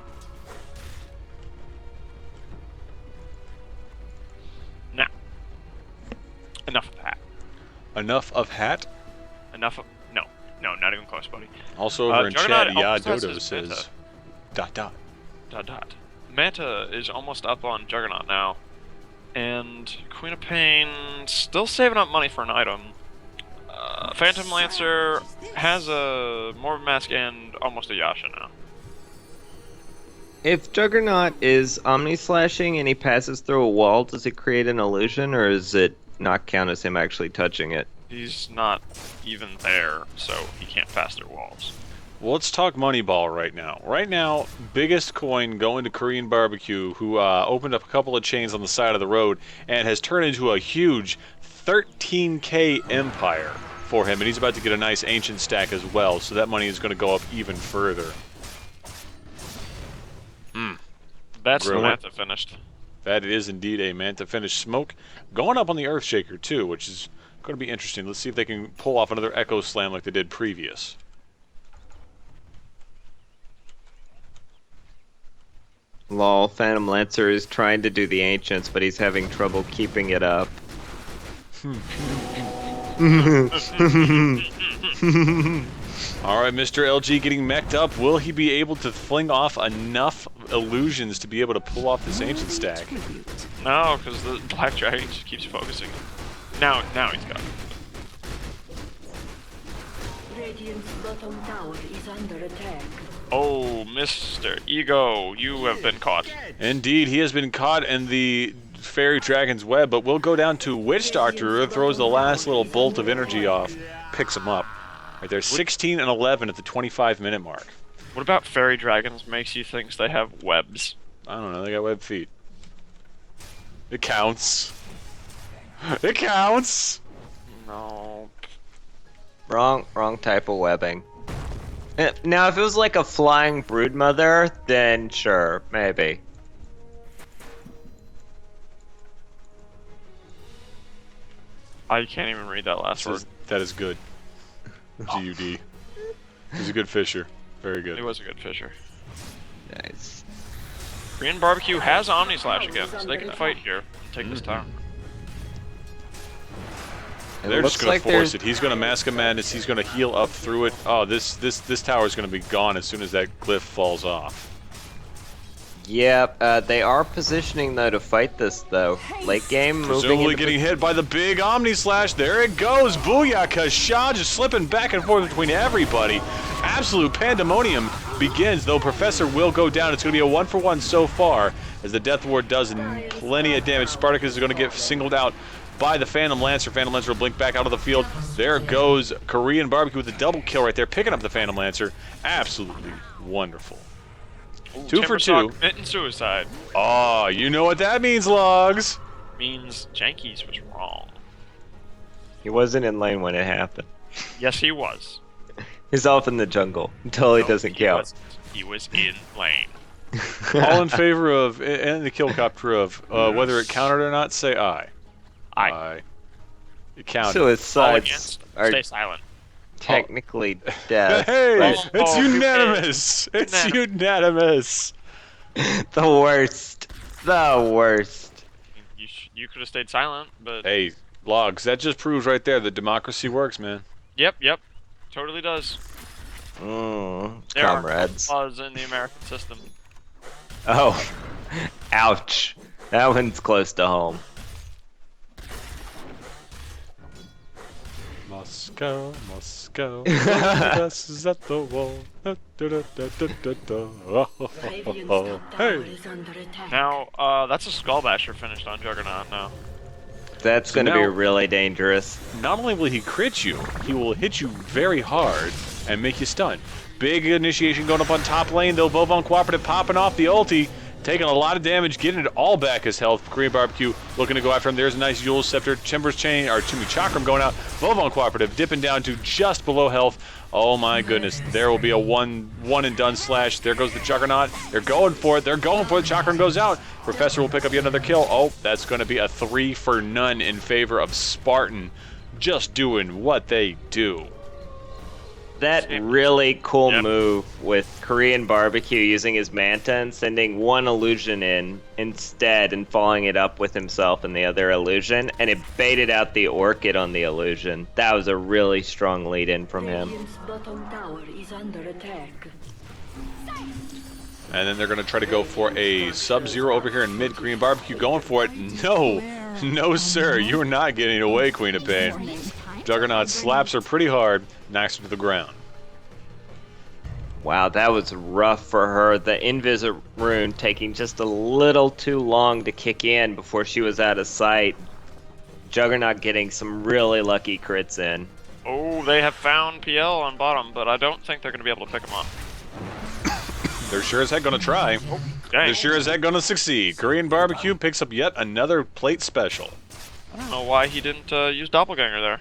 Now. Enough of that. Enough of hat. Enough of... No, not even close, buddy. Also over in Juggernaut chat, yeah, almost has Dodo his says... meta. ... Manta is almost up on Juggernaut now. And Queen of Pain still saving up money for an item. Phantom Lancer has a Morbid Mask and almost a Yasha now. If Juggernaut is Omni-slashing and he passes through a wall, does it create an illusion, or does it not count as him actually touching it? He's not even there, so he can't pass through walls. Well, let's talk Moneyball right now. Right now, biggest coin going to Korean Barbecue, who opened up a couple of chains on the side of the road and has turned into a huge 13K empire for him. And he's about to get a nice ancient stack as well, so that money is going to go up even further. That's the Really? Manta finished. That is indeed a Manta finish. Smoke going up on the Earthshaker too, which is going to be interesting. Let's see if they can pull off another Echo Slam like they did previous. Lol, Phantom Lancer is trying to do the Ancients, but he's having trouble keeping it up. Alright, Mr. LG getting mech'd up. Will he be able to fling off enough illusions to be able to pull off this ancient stack? No, because the Black Dragon just keeps focusing. Now he's got it. Radiant's bottom tower is under attack. Oh, Mr. Ego, you have been caught. Indeed, he has been caught in the Fairy Dragon's web, but we'll go down to Witch Doctor, who throws the last little bolt of energy off, picks him up. Right there, 16 and 11 at the 25-minute mark. What about fairy dragons makes you think they have webs? I don't know, they got web feet. It counts. It counts! No. Wrong type of webbing. Now, if it was like a flying broodmother, then sure, maybe. I can't even read that last word. That is good. G-U-D. He's a good fisher. Very good. It was a good fisher. Nice. Korean Barbecue has Omni Slash again, so they can fight here and take this town. They're just gonna force it. He's gonna Mask of Madness. He's gonna heal up through it. Oh, this tower is gonna be gone as soon as that glyph falls off. Yep, they are positioning though to fight this though. Late game moving Presumably into getting hit by the big Omni Slash. There it goes. Booyah! Shah just slipping back and forth between everybody. Absolute pandemonium begins, though Professor will go down. It's going to be a 1-for-1 so far, as the Death Ward does plenty of damage. Spartacus is going to get singled out by the Phantom Lancer. Phantom Lancer will blink back out of the field. There goes Korean Barbecue with a double kill right there, picking up the Phantom Lancer. Absolutely wonderful. Ooh, 2 for 2. Committing suicide. Oh, you know what that means, Logs. Means Jankies was wrong. He wasn't in lane when it happened. Yes, he was. He's off in the jungle. Totally No, doesn't count. He was in lane. All in favor of, and the Killcopter of, whether it counted or not, say aye. Aye. It counted. All Suicides against, are stay silent. technically death. Hey, but it's Oh, unanimous. It's unanimous. the worst. The worst. You could have stayed silent, but Hey, Logs, that just proves right there that democracy works, man. yep, totally does. There Comrades. are flaws in the American system. Oh. Ouch. That one's close to home. Moscow, Moscow, us is at the wall. Radiant's top tower Hey, is under attack. Now, that's a Skullbasher finished on Juggernaut now. That's So going to be now- really dangerous. not only will he crit you, he will hit you very hard and make you stun. Big initiation going up on top lane, though. Vovon Cooperative popping off the ulti, taking a lot of damage, getting it all back as health. Korean Barbecue looking to go after him. There's a nice Eul's Scepter. Chimber's Chain, or Chakram going out. Vovon Cooperative dipping down to just below health. Oh my goodness, there will be a one and done slash. There goes the Juggernaut. They're going for it. They're going for it. Chakram goes out. Professor will pick up yet another kill. Oh, that's going to be a 3 for none in favor of Spartan. Just doing what they do. That really cool Yep. move with Korean Barbecue using his Manta and sending one illusion in instead and following it up with himself and the other illusion, and it baited out the Orchid on the illusion. That was a really strong lead in from him. Radiant's bottom tower is under attack. And then they're going to try to go for a Sub-Zero over here in mid. Korean Barbecue going for it. No, no sir, you are not getting away, Queen of Pain. Juggernaut slaps her pretty hard, knocks her to the ground. Wow, that was rough for her. The Invis rune taking just a little too long to kick in before she was out of sight. Juggernaut getting some really lucky crits in. Oh, they have found PL on bottom, but I don't think they're going to be able to pick him up. They're sure as heck going to try. Dang. They're sure as heck going to succeed. Korean Barbecue picks up yet another plate special. I don't know why he didn't use Doppelganger there.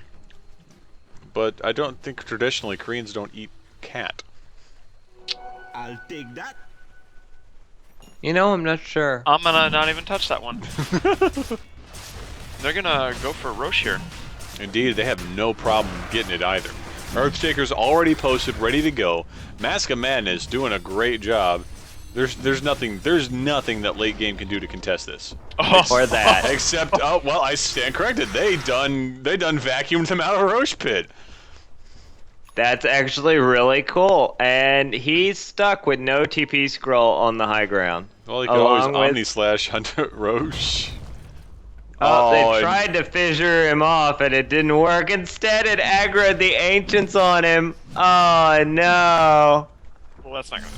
But I don't think traditionally Koreans don't eat cat. I'll take that. You know, I'm not sure. I'm gonna not even touch that one. They're gonna go for Roche here. Indeed, they have no problem getting it either. Earthshaker's already posted, ready to go. Mask of Madness doing a great job. There's nothing that late game can do to contest this. Or that. Except, oh well, I stand corrected. They done vacuumed him out of a Roche pit. That's actually really cool. And he's stuck with no TP scroll on the high ground. Well, he could always Along with- Omni Slash Hunter Roche. Oh, they and- tried to fissure him off and it didn't work. Instead, it aggroed the Ancients on him. Oh no. Well, that's not gonna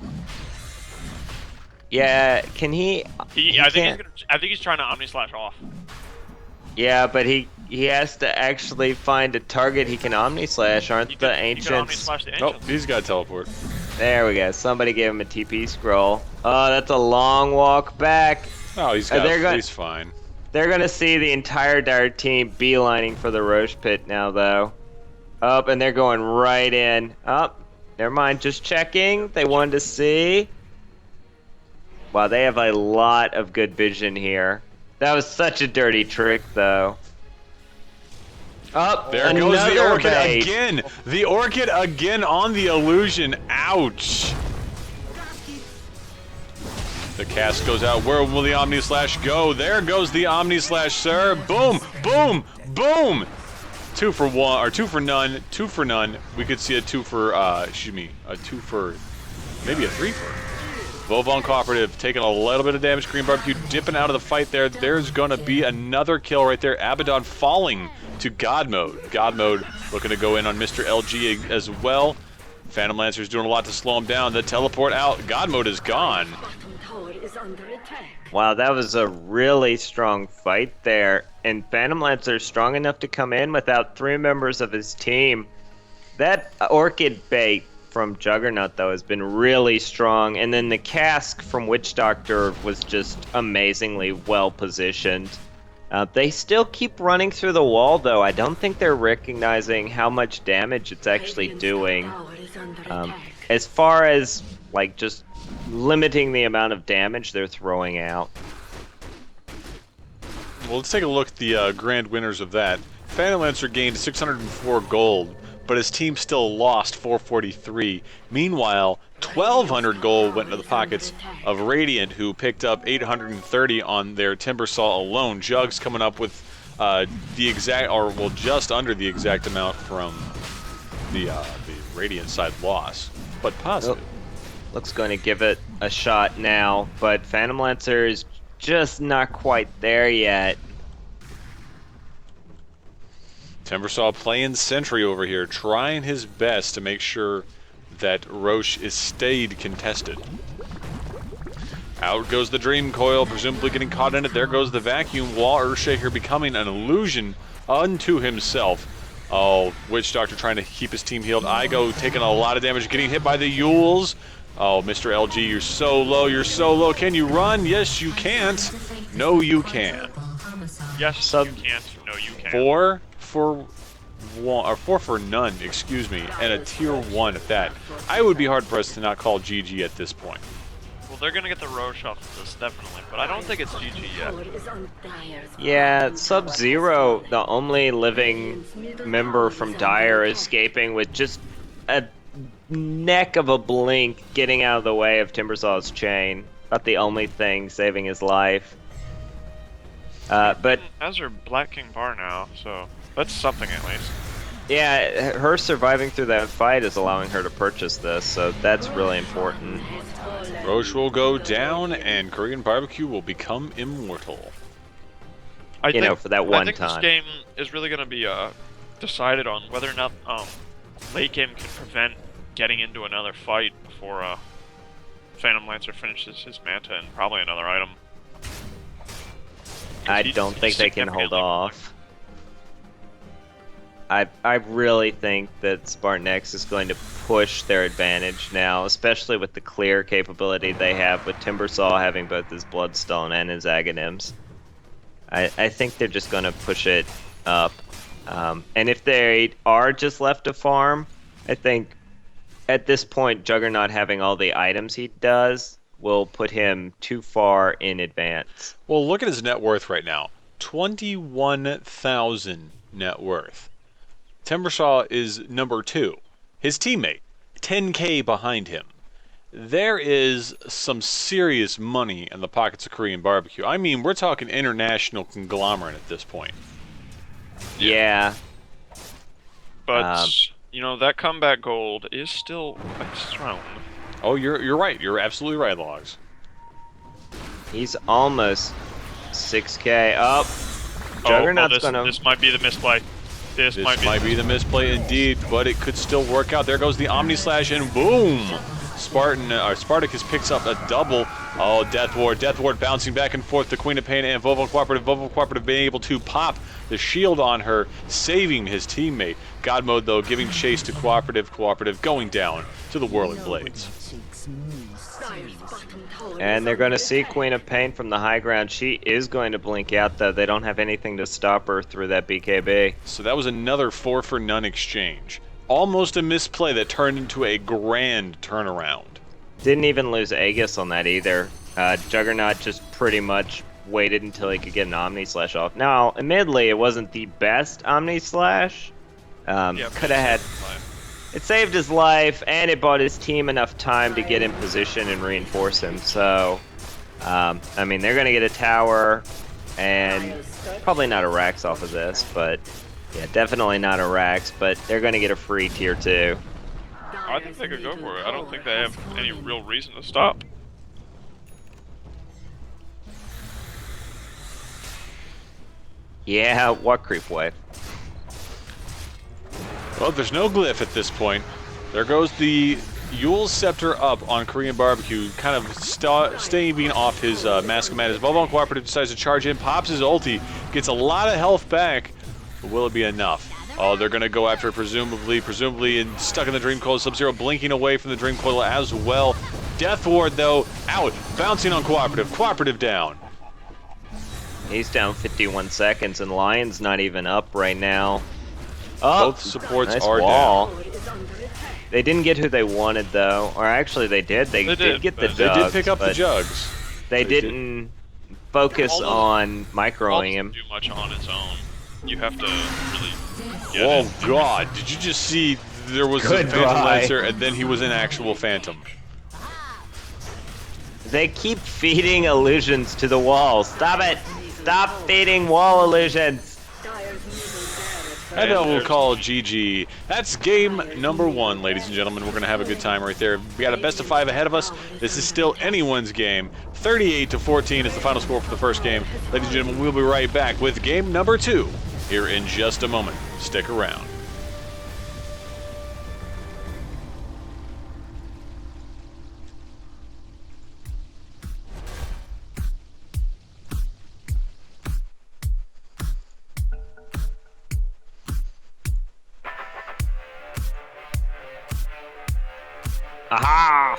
do. Yeah, can he? I think can't. I think he's trying to Omni Slash off. Yeah, but he has to actually find a target he can Omni Slash. Aren't He the could Omni ancients? Slash the Oh, ancients. he's got to teleport. There we go. Somebody gave him a TP scroll. Oh, that's a long walk back. Oh, he's he's fine. They're gonna see the entire Dire team beelining for the Roche pit now, though. Up, and they're going right in. Up. Never mind. Just checking. They wanted to see. Wow, they have a lot of good vision here. That was such a dirty trick, though. Up. There goes the another Orchid bait. again. The Orchid again on the illusion. Ouch. The cast goes out. Where will the Omni Slash go? There goes the Omni Slash, sir. Boom, boom, boom. 2 for 1, or 2 for none. 2 for none. We could see a 2 for, a 2 for, maybe a 3 for. Vovon Cooperative taking a little bit of damage. Green Barbecue dipping out of the fight there. There's going to be another kill right there. Abaddon falling to God Mode. God Mode looking to go in on Mr. LG as well. Phantom Lancer's doing a lot to slow him down. The teleport out. God Mode is gone. Bottom tower is under attack. Wow, that was a really strong fight there. And Phantom Lancer strong enough to come in without 3 members of his team. That Orchid bait from Juggernaut, though, has been really strong. And then the cask from Witch Doctor was just amazingly well positioned. They still keep running through the wall, though. I don't think they're recognizing how much damage it's actually doing. Tower is under attack. As far as, like, just limiting the amount of damage they're throwing out. Well, let's take a look at the grand winners of that. Phantom Lancer gained 604 gold, but his team still lost 443. Meanwhile, 1,200 gold went into the pockets of Radiant, who picked up 830 on their Timber Saw alone. Jugs coming up with the exact, or well, just under the exact amount from the Radiant side loss, but positive. Looks going to give it a shot now, but Phantom Lancer is just not quite there yet. Timbersaw playing sentry over here, trying his best to make sure that Roche is stayed contested. Out goes the Dream Coil, presumably getting caught in it. There goes the Vacuum Wall. Earthshaker becoming an illusion unto himself. Oh, Witch Doctor trying to keep his team healed. Igo taking a lot of damage, getting hit by the Yules. Oh, Mr. LG, you're so low, you're so low. Can you run? Yes, you can't. No, you can. Yes, you can't. No, you can. 4 for 1, or 4 for none, excuse me, and a tier 1 at that. I would be hard pressed to not call GG at this point. Well, they're gonna get the Roche off of this, definitely, but I don't think it's GG yet. Tower is on Dire's Yeah, Sub-Zero, the only living member from Dire, escaping with just a neck of a blink, getting out of the way of Timbersaw's chain. About the only thing saving his life. But As her Black King Bar now, so that's something at least. yeah, her surviving through that fight is allowing her to purchase this, so that's really important. Roche will go down, and Korean Barbecue will become immortal. I You know, for that one I think time. this game is really going to be decided on whether or not late game can prevent getting into another fight before Phantom Lancer finishes his Manta and probably another item. I He's- don't think he's they can hold significantly off. I really think that SpartanX is going to push their advantage now, especially with the clear capability they have with Timbersaw having both his Bloodstone and his Aghanims. I think they're just going to push it up. And if they are just left to farm, I think at this point Juggernaut having all the items he does will put him too far in advance. Well, look at his net worth right now. 21,000 net worth. Timbersaw is number 2. His teammate, 10K behind him. There is some serious money in the pockets of Korean Barbecue. I mean, we're talking international conglomerate at this point. Yeah. But you know, that comeback gold is still strong. Oh, you're right. You're absolutely right, Logs. He's almost 6K up. Oh, Juggernaut's this gonna. this might be the misplay. This This might be the misplay indeed, but it could still work out. There goes the Omni Slash, and boom! Spartacus picks up a double. Oh, Death Ward bouncing back and forth to Queen of Pain and Volvo Cooperative being able to pop the shield on her, saving his teammate. God Mode, though, giving chase to Cooperative going down to the Whirling Blades. Dire's bottom tower And is they're going to under see attack. Queen of Pain from the high ground. She is going to blink out, though. They don't have anything to stop her through that BKB. So that was another 4-for-none exchange. Almost a misplay that turned into a grand turnaround. Didn't even lose Aegis on that either. Juggernaut just pretty much waited until he could get an Omni Slash off. Now, admittedly, it wasn't the best Omni Slash. Could have had... It saved his life, and it bought his team enough time to get in position and reinforce him. So, I mean, they're going to get a tower, and probably not a Rax off of this, but yeah, definitely not a Rax, but they're going to get a free tier 2. I think they could go for it. I don't think they have any real reason to stop. Yeah, what creep wave? Well, there's no glyph at this point. There goes the Yule's Scepter up on Korean Barbecue, kind of staving off his Mask of Madness. Volvo Cooperative decides to charge in, pops his ulti, gets a lot of health back, but will it be enough? Oh, they're going to go after it, presumably stuck in the Dream Coil. Sub-Zero blinking away from the Dream Coil as well. Death Ward, though, out, bouncing on Cooperative down. He's down 51 seconds, and Lion's not even up right now. Oh, Both supports nice are wall. down. Tower is under attack. They didn't get who they wanted, though. Or actually, they did. They did get the but- They jugs, did pick up the but jugs. They didn't focus All those- on Paul microing him. doesn't do much on his own. You have to really get Oh it. God! Did you just see there was Good a Phantom try. Lancer and then he was an actual Phantom? They keep feeding illusions to the wall. Stop it! Stop feeding wall illusions! Dire's middle barracks And then we'll there's- call it GG. That's game number 1, ladies and gentlemen. We're going to have a good time right there. We got a best of 5 ahead of us. This is still anyone's game. 38-14 is the final score for the first game. Ladies and gentlemen, we'll be right back with game number 2 here in just a moment. Stick around. Aha!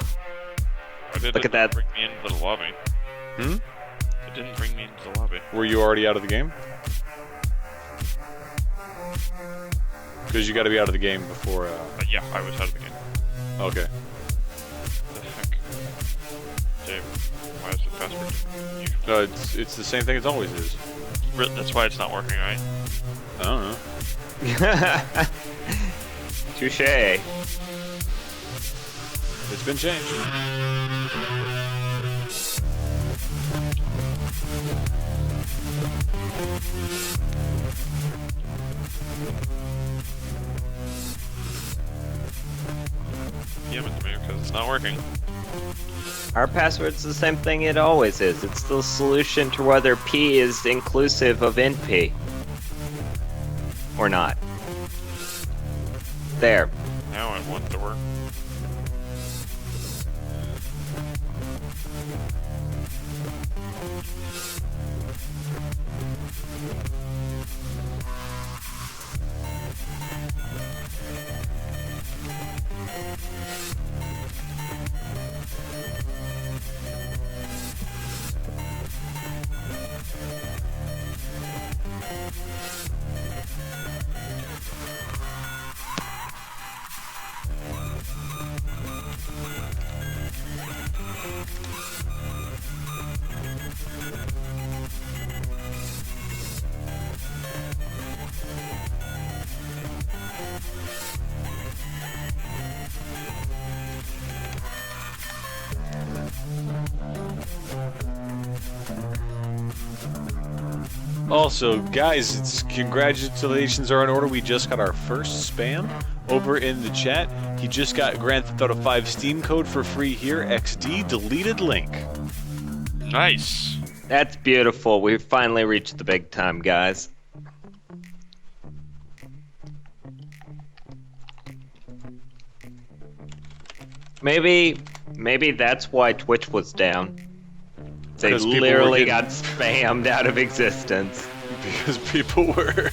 It Look at didn't that. Bring me into the lobby. Hmm? It didn't bring me into the lobby. Were you already out of the game? Because you got to be out of the game before. Yeah, I was out of the game. Okay. The heck? Dave, why is the password different? No, it's the same thing as always is. That's why it's not working, right? I don't know. Touche. It's been changed. Yeah, but maybe because it's not working. Our password's the same thing it always is. It's the solution to whether P is inclusive of NP. Or not. There. Now I want to work. Also, guys, congratulations are in order. We just got our first spam over in the chat. He just got Grand Theft Auto 5 Steam code for free here. XD deleted link. Nice. That's beautiful. We've finally reached the big time, guys. Maybe that's why Twitch was down. They 'Cause people were literally getting- got spammed out of existence. Because people were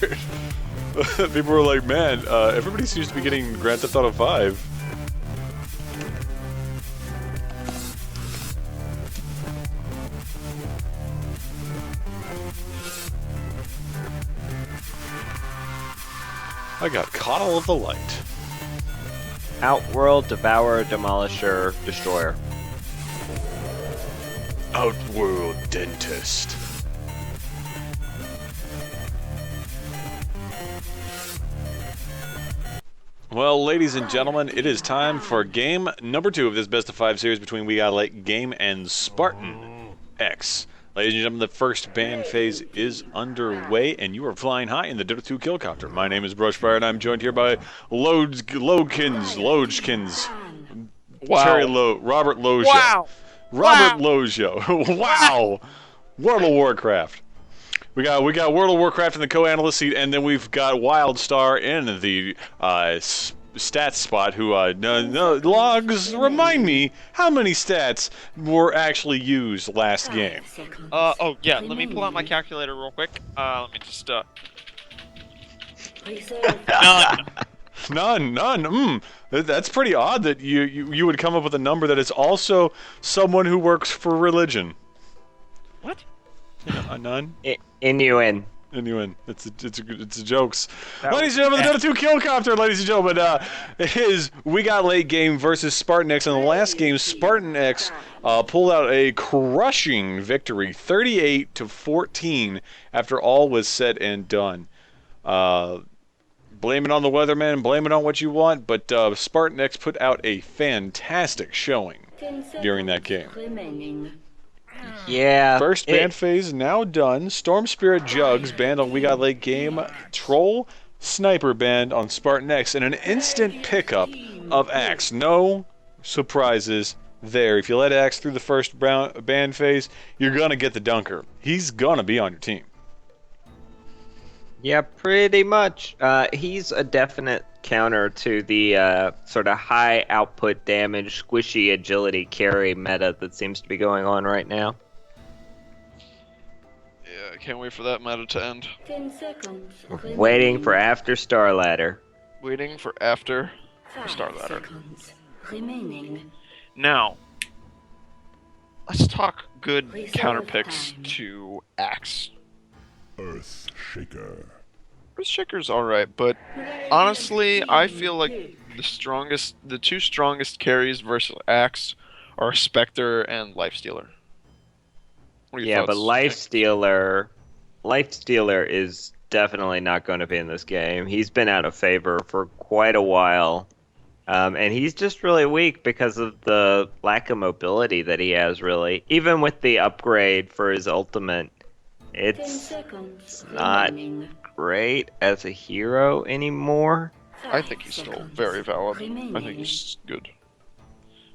people were like, man, everybody seems to be getting Grand Theft Auto 5. I got Coddle of the Light. Outworld, Devourer, Demolisher, Destroyer. Outworld Dentist. Well, ladies and gentlemen, it is time for game number 2 of this best of 5 series between We Got LateGame and SpartanX. Ladies and gentlemen, the first band phase is underway, and you are flying high in the Dota 2 Killcopter. My name is Brushfire, and I'm joined here by Logekins, Terry Robert Loja. Wow! Robert Loja. Wow! World of Warcraft. We got World of Warcraft in the co-analyst seat, and then we've got Wildstar in the stats spot. Who no logs? Remind me how many stats were actually used last game. Oh yeah, let me pull out my calculator real quick. Let me just none. None. That's pretty odd that you would come up with a number that is also someone who works for religion. What? None. Innuin. Anyway, it's jokes. Ladies and gentlemen, the Dota 2 Killcopter, ladies and gentlemen, is We Got LateGame versus SpartanX. In the last game, SpartanX pulled out a crushing victory, 38-14, after all was said and done. Blame it on the weatherman, blame it on what you want, but SpartanX put out a fantastic showing during that game. Yeah. First banned phase now done. Storm Spirit Jugs banned on We Got LateGame. Troll Sniper banned on SpartanX. And an instant pickup of Axe. No surprises there. If you let Axe through the first banned phase, you're going to get the Dunker. He's going to be on your team. Yeah, pretty much. He's a definite counter to the sort of high output damage, squishy agility carry meta that seems to be going on right now. Yeah, I can't wait for that meta to end. 10 seconds. Waiting for after Star Ladder. Waiting for after. 5 Star Ladder. seconds remaining. Now, let's talk good Reserve counter picks time. to Axe. Earth Shaker. Earthshaker's alright, but honestly, I feel like the two strongest carries versus Axe are Spectre and Lifestealer. What are your Yeah, but thoughts? Lifestealer is definitely not going to be in this game. He's been out of favor for quite a while. And he's just really weak because of the lack of mobility that he has, really. Even with the upgrade for his ultimate, 10 it's seconds not remaining. great as a hero anymore. I think he's still very valid. I think he's good.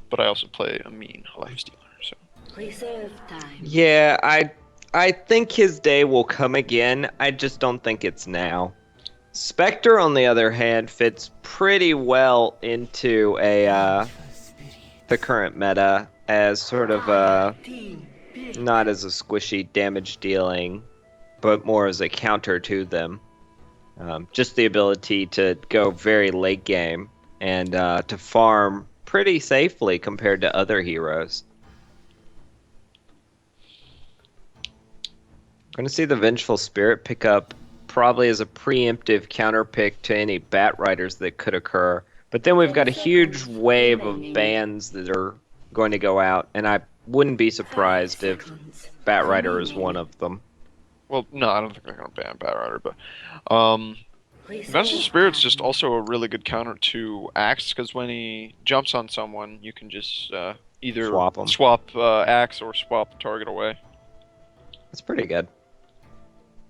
But I also play a mean Lifestealer, so. Reserve time. Yeah, I think his day will come again. I just don't think it's now. Spectre, on the other hand, fits pretty well into the current meta as sort of not as a squishy damage dealing, but more as a counter to them. Just the ability to go very late game and to farm pretty safely compared to other heroes. Going to see the Vengeful Spirit pick up probably as a preemptive counter pick to any Bat Riders that could occur. But then we've got a huge wave of bans that are going to go out, and I wouldn't be surprised if Bat Rider is one of them. Well, no, I don't think they're going to ban Batrider, but Vengeful Spirit's just also a really good counter to Axe, because when he jumps on someone, you can just either Swap 'em. swap Axe or swap target away. That's pretty good.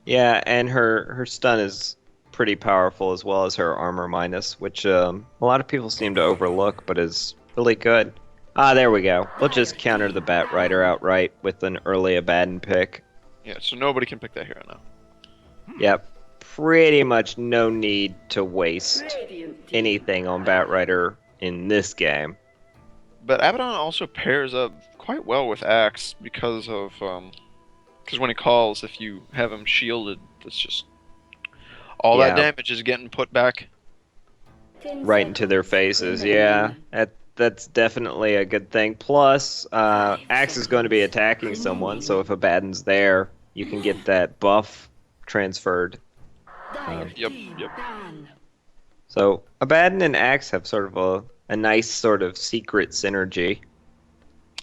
Yeah, and her stun is pretty powerful as well as her armor minus, which a lot of people seem to overlook, but is really good. Ah, there we go. We'll just counter the Bat Rider outright with an early Abaddon pick. Yeah, so nobody can pick that hero now. Yep. Pretty much no need to waste anything on Bat Rider in this game. But Abaddon also pairs up quite well with Axe because when he calls, if you have him shielded, that's just all that Yeah. damage is getting put back. 10 Right into their seconds faces. remaining. Yeah, that's definitely a good thing. Plus, Axe is going to be attacking someone, so if Abaddon's there, you can get that buff transferred. Dire Yep, team yep. ban. So Abaddon and Axe have sort of a nice sort of secret synergy.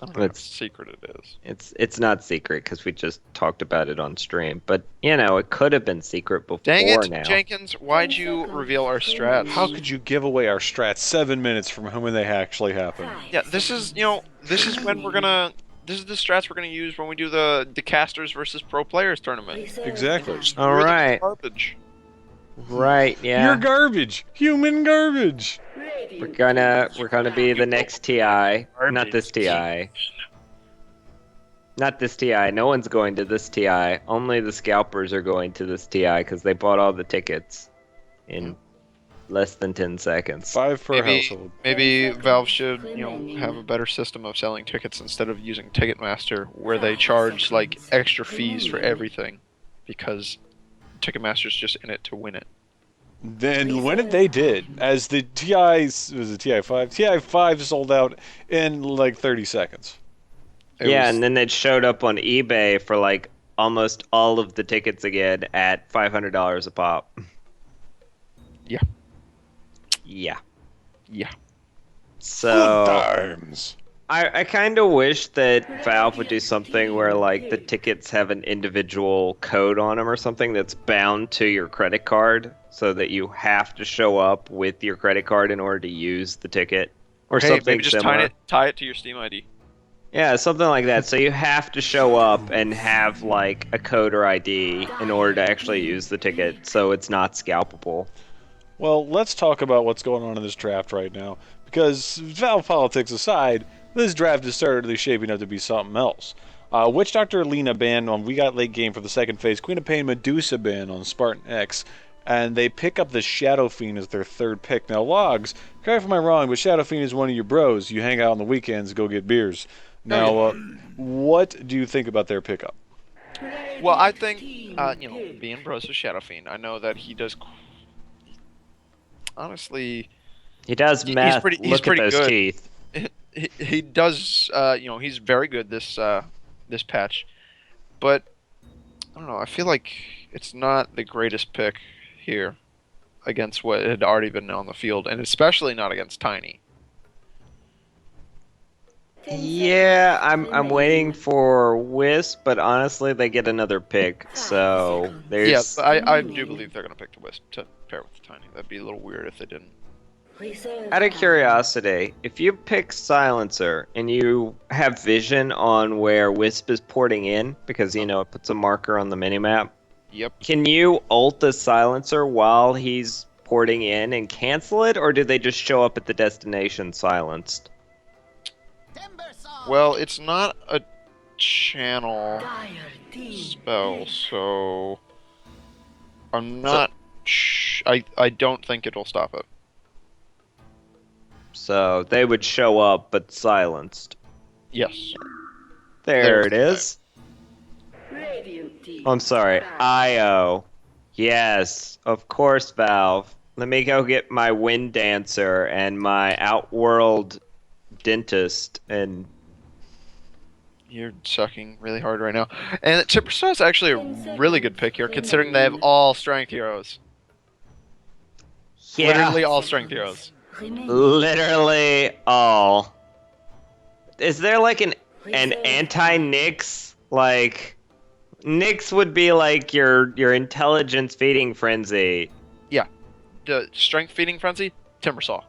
I don't know how It's secret it is. it's not secret because we just talked about it on stream, but it could have been secret before Dang it, now. Jenkins! Why'd 10 you seconds reveal our strats? How could you give away our strats 7 minutes from when they actually happen? 5 Yeah, this is seconds. this is when we're gonna. This is the strats we're gonna use when we do the casters versus pro players tournament. Reserve Exactly. ban. All We're the right, garbage. right, You're yeah. garbage. Human garbage. We're Radiant gonna be the next TI, not this TI. Not this TI. No one's going to this TI. Only the scalpers are going to this TI because they bought all the tickets in less than 10 seconds. 5 per Maybe household. maybe Valve should have a better system of selling tickets instead of using Ticketmaster, where they charge like extra fees for everything, because Ticketmaster's just in it to win it. Then when it they did, as the TIs was it TI5? TI5 sold out in like 30 seconds. Yeah, and then it showed up on eBay for like almost all of the tickets again at $500 a pop. Yeah. Yeah. Yeah. So times. I kind of wish that Valve would do something where like the tickets have an individual code on them or something that's bound to your credit card, so that you have to show up with your credit card in order to use the ticket, or Hey, something maybe just similar. tie it to your Steam ID. Yeah, something like that. So you have to show up and have like a code or ID in order to actually use the ticket, so it's not scalpable. Well, let's talk about what's going on in this draft right now. Because Valve politics aside, this draft is certainly shaping up to be something else. Witch Doctor Lena banned on We Got Late Game for the second phase. Queen of Pain Medusa banned on SpartanX. And they pick up the Shadow Fiend as their third pick. Now, Logs, correct me if I'm wrong, but Shadow Fiend is one of your bros. You hang out on the weekends, go get beers. Now, what do you think about their pickup? Well, I think being bros with Shadow Fiend, I know that he does. Honestly, He does He's meth. pretty Look at those good. teeth. he does. He's very good this patch, but I don't know. I feel like it's not the greatest pick here against what had already been on the field, and especially not against Tiny. Yeah, I'm waiting for Wisp, but honestly, they get another pick, so Yeah, there's. I do believe they're gonna pick the Wisp to pair with the Tiny. That'd be a little weird if they didn't. Reserve Out of ban. curiosity, if you pick Silencer and you have vision on where Wisp is porting in, because it puts a marker on the minimap, Yep. can you ult the Silencer while he's porting in and cancel it, or do they just show up at the destination silenced? Well, it's not a channel Dire team spell, so I'm not. I don't think it'll stop it. So they would show up but silenced. Yes. There There's it the is. Radiant team. I'm sorry, ban. IO. Yes, of course, Valve. Let me go get my Wind Dancer and my Outworld Dentist and You're sucking really hard right now. And Timbersaw is actually a really good pick here, considering they have all strength heroes. Literally all strength heroes. Remaining. literally all. Is there like an anti-Nyx? Like, Nyx would be like your intelligence feeding frenzy. The strength feeding frenzy, Timbersaw.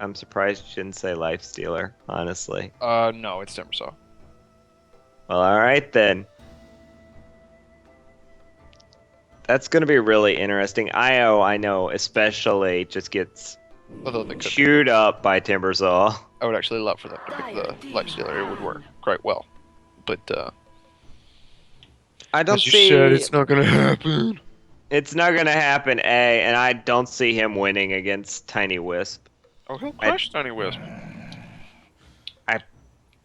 I'm surprised you didn't say Life Stealer, honestly. No, it's Timbersaw. Well, alright then. That's gonna be really interesting. IO, I know, especially just gets Although they could. chewed up by Timbersaw. I would actually love for them to pick the Life Stealer. It would work quite well. But I don't as you see said, it's not gonna happen. it's not gonna happen, and I don't see him winning against Tiny Wisp. Oh, he'll crush Tiny Wisp.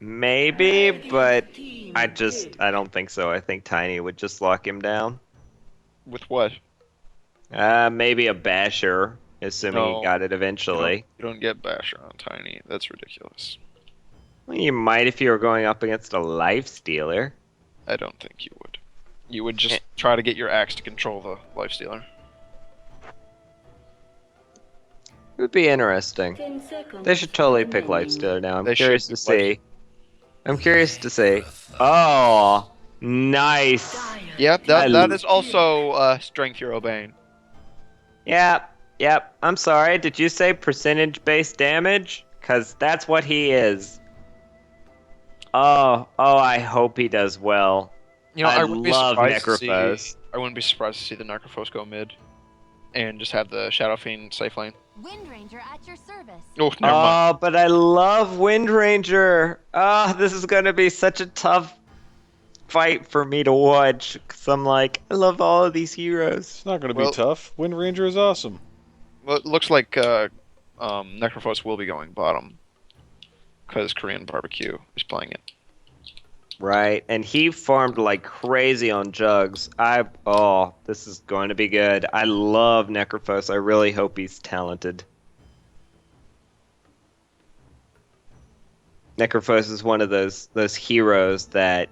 Maybe, but I don't think so. I think Tiny would just lock him down. With what? Maybe a basher, assuming he No, got it eventually. You don't get Basher on Tiny. That's ridiculous. Well, you might if you were going up against a life stealer. I don't think you would. You would just try to get your axe to control the Lifestealer. It would be interesting. 10 seconds. They should totally pick life stealer now. I'm They curious should to pick see. I'm curious to see. Oh, nice. Yep, I that is also Strength Hero Bane. Yep. I'm sorry. Did you say percentage-based damage? Because that's what he is. Oh, I hope he does well. You know, I wouldn't be love surprised to Necrophos. I wouldn't be surprised to see the Necrophos go mid, and just have the Shadow Fiend safe lane. Wind Ranger at your service. Oh, never mind. Oh, but I love Wind Ranger. Oh, this is going to be such a tough fight for me to watch. Because I'm like, I love all of these heroes. It's not going to Well- be tough. Wind Ranger is awesome. Well, it looks like Necrophos will be going bottom, because Korean Barbecue is playing it. Right, and he farmed like crazy on Jugs. This is going to be good. I love Necrophos. I really hope he's talented. Necrophos is one of those heroes that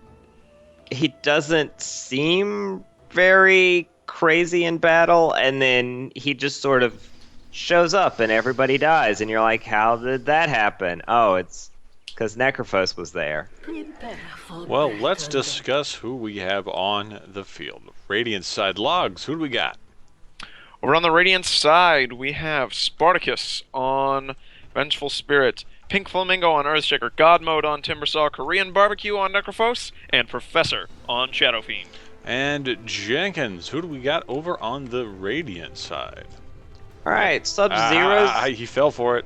he doesn't seem very crazy in battle, and then he just sort of shows up and everybody dies, and you're like, how did that happen? Oh, it's because Necrophos was there. Prepare for Well, let's battle. discuss who we have on the field. Radiant side logs. Who do we got? Over on the Radiant side, we have Spartacus on Vengeful Spirit, Pink Flamingo on Earthshaker, God Mode on Timbersaw, Korean Barbecue on Necrophos, and Professor on Shadow Fiend. And Jenkins. Who do we got over on the Radiant side? All right, Sub-Zero's. He fell for it.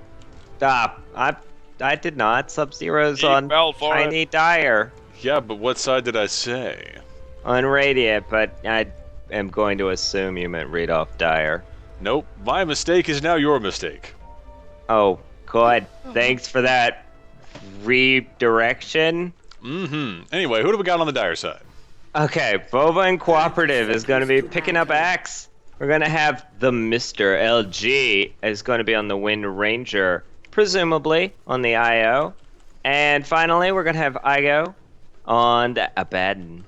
I did not. Sub-Zero's He on fell for Tiny Dire Yeah, but what side did I say? on Radiant, but I am going to assume you meant read off Dire. Nope. My mistake is now your mistake. Oh, good. Thanks for that redirection. Anyway, who do we got on the Dire side? Okay, Vova and Cooperative is going to be picking up Axe. We're going to have the Mr. LG is going to be on the Wind Ranger, presumably on the IO. And finally, we're going to have Igo on the Abaddon.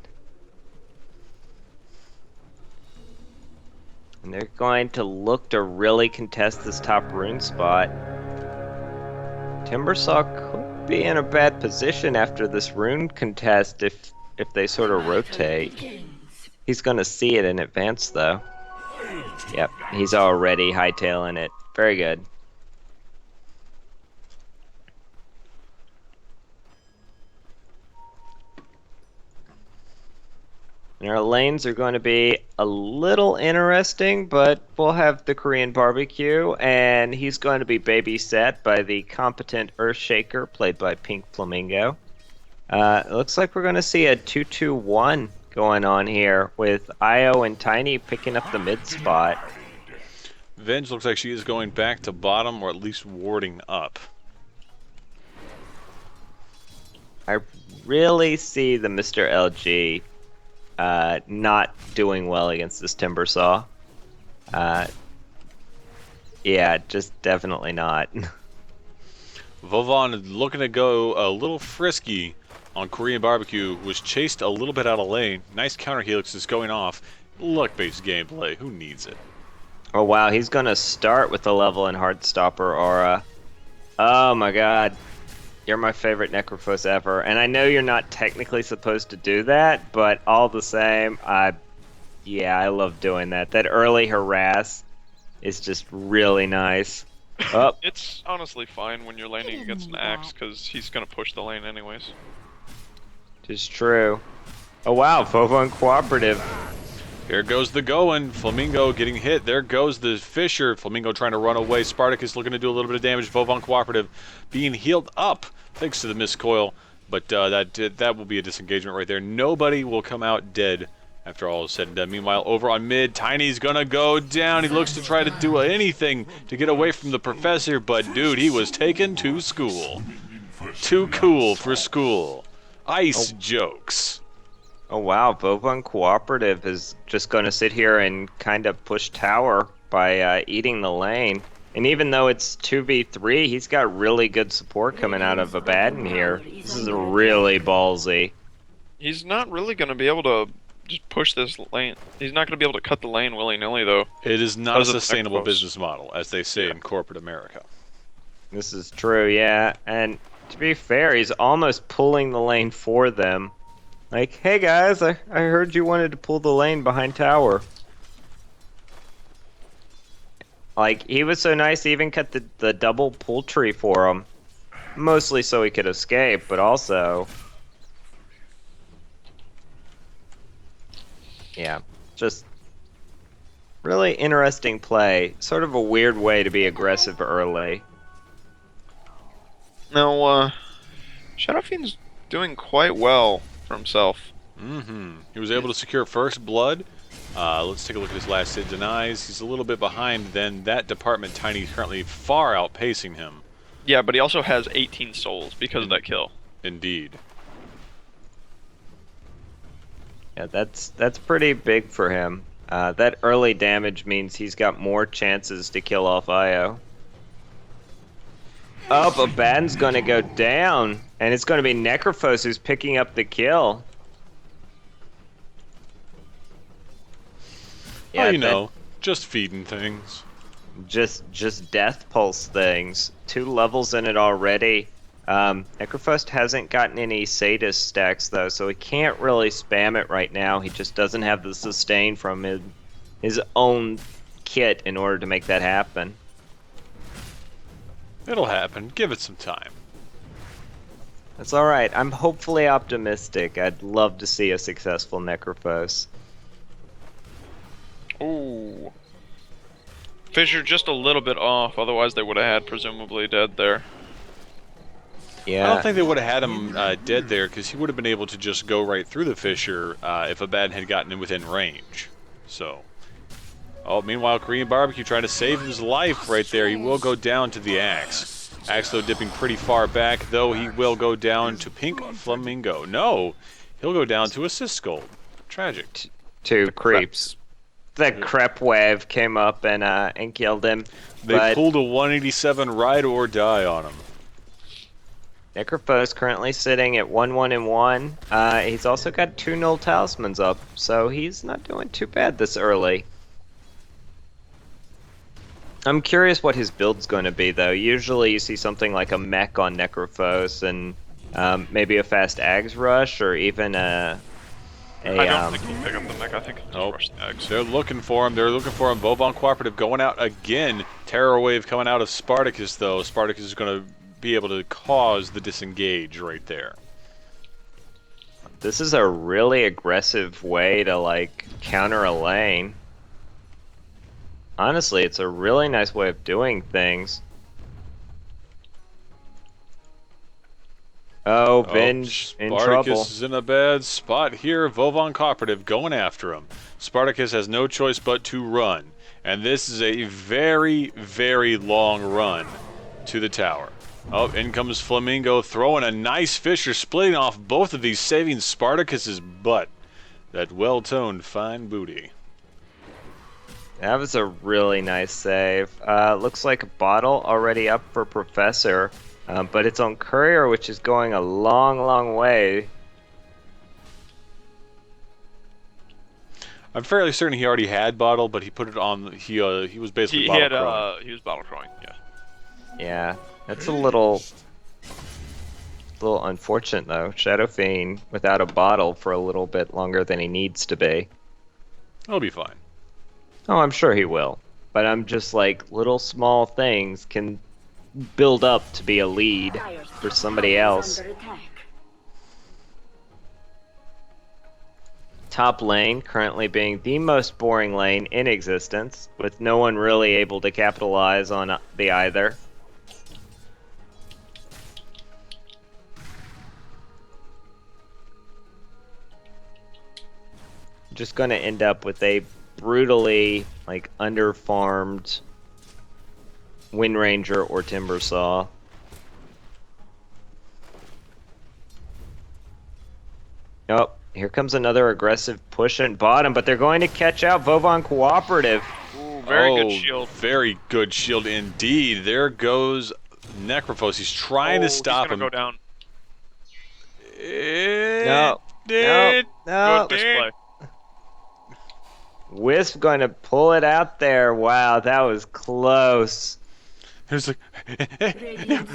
And they're going to look to really contest this top rune spot. Timbersaw could be in a bad position after this rune contest if they sort of rotate. He's going to see it in advance, though. Yep, he's already hightailing it. Very good. And our lanes are going to be a little interesting, but we'll have the Korean Barbecue, and he's going to be babysat by the competent Earthshaker, played by Pink Flamingo. It looks like we're going to see a 2-2-1 going on here, with Io and Tiny picking up the mid spot. Venge looks like she is going back to bottom, or at least warding up. I really see the Mr. LG not doing well against this Timbersaw. Yeah, just definitely not. Vovon looking to go a little frisky on Korean Barbecue, was chased a little bit out of lane. Nice counter helix is going off. Luck-based gameplay, who needs it? Oh wow, he's gonna start with the level in Heartstopper aura. Oh my god. You're my favorite Necrophos ever. And I know you're not technically supposed to do that, but all the same, I love doing that. That early harass is just really nice. Oh, It's honestly fine when you're laning against an axe, because he's going to push the lane anyways. just true. Oh wow, Vovo and Cooperative. Here goes the going. Flamingo getting hit. There goes the Fisher. Flamingo trying to run away. Spartacus looking to do a little bit of damage. Vovon Cooperative being healed up thanks to the missed coil. But that will be a disengagement right there. Nobody will come out dead after all is said and done. Meanwhile, over on mid, Tiny's gonna go down. He looks to try to do anything to get away from the professor, but dude, he was taken to school. Too cool for school. Ice jokes. Oh wow, Vovon Cooperative is just going to sit here and kind of push tower by eating the lane. And even though it's 2v3, he's got really good support coming out of Abaddon here. This is really ballsy. He's not really going to be able to just push this lane. He's not going to be able to cut the lane willy-nilly, though. It is not a Because of sustainable Necros. business model, as they say in corporate America. This is true, yeah. And to be fair, he's almost pulling the lane for them. Like, hey guys, I heard you wanted to pull the lane behind tower. Like, he was so nice, he even cut the double pull tree for him. Mostly so he could escape, but also... Yeah, just really interesting play. Sort of a weird way to be aggressive early. Now, Shadow Fiend's doing quite well for himself. He was able to secure first blood. Let's take a look at his last hit denies. He's a little bit behind then. That department, Tiny, currently far outpacing him. Yeah, but he also has 18 souls because of that kill. Indeed. Yeah, that's pretty big for him. That early damage means he's got more chances to kill off Io. Oh, but Abaddon's gonna go down, and it's gonna be Necrophos who's picking up the kill. Yeah, you know, just feeding things. Just death pulse things. 2 levels in it already. Necrophos hasn't gotten any sadist stacks though, so he can't really spam it right now. He just doesn't have the sustain from his own kit in order to make that happen. It'll happen. Give it some time. That's alright. I'm hopefully optimistic. I'd love to see a successful Necrophos. Ooh. Fissure just a little bit off, otherwise they would have had presumably dead there. Yeah. I don't think they would have had him dead there, because he would have been able to just go right through the fissure if Abaddon had gotten him within range. So, oh, meanwhile, Korean Barbecue trying to save his life right there. He will go down to the axe. Axe, though, dipping pretty far back, though he will go down to Pink Flamingo. No, he'll go down to Assist Gold. Tragic. 2 creeps. The crep wave came up and killed him. They pulled a 187 ride or die on him. Necrophos currently sitting at 1-1-1. He's also got 2 null talismans up, so he's not doing too bad this early. I'm curious what his build's going to be, though. Usually you see something like a mech on Necrophos and maybe a fast Ags rush or even a I don't think he'll pick up the mech. I think he'll just rush the eggs. They're looking for him. They're looking for him. Vovon Cooperative going out again. Terror Wave coming out of Spartacus, though. Spartacus is going to be able to cause the disengage right there. This is a really aggressive way to, like, counter a lane. Honestly, it's a really nice way of doing things. Oh, Vinge in trouble. Spartacus is in a bad spot here. Vovon Cooperative going after him. Spartacus has no choice but to run. And this is a very, very long run to the tower. Oh, in comes Flamingo throwing a nice Fisher, splitting off both of these, saving Spartacus's butt. That well-toned fine booty. That was a really nice save. Looks like a bottle already up for Professor. But it's on Courier, which is going a long, long way. I'm fairly certain he already had bottle, but he put it on. He was basically He was bottle crowing. Yeah. Yeah, that's a little unfortunate though. Shadow Fiend without a bottle for a little bit longer than he needs to be. He'll be fine. Oh, I'm sure he will. But I'm just like, little small things can build up to be a lead for somebody else. Top lane currently being the most boring lane in existence, with no one really able to capitalize on the either. just going to end up with a brutally like underfarmed Wind Ranger or Timber Saw. Oh, here comes another aggressive push at bottom, but they're going to catch out Vovon Cooperative. Ooh, very good shield. Very good shield indeed. There goes Necrophos. He's trying to stop he's gonna him. go down. No, no, no. Good misplay. Wisp going to pull it out there. Wow, that was close. He was like,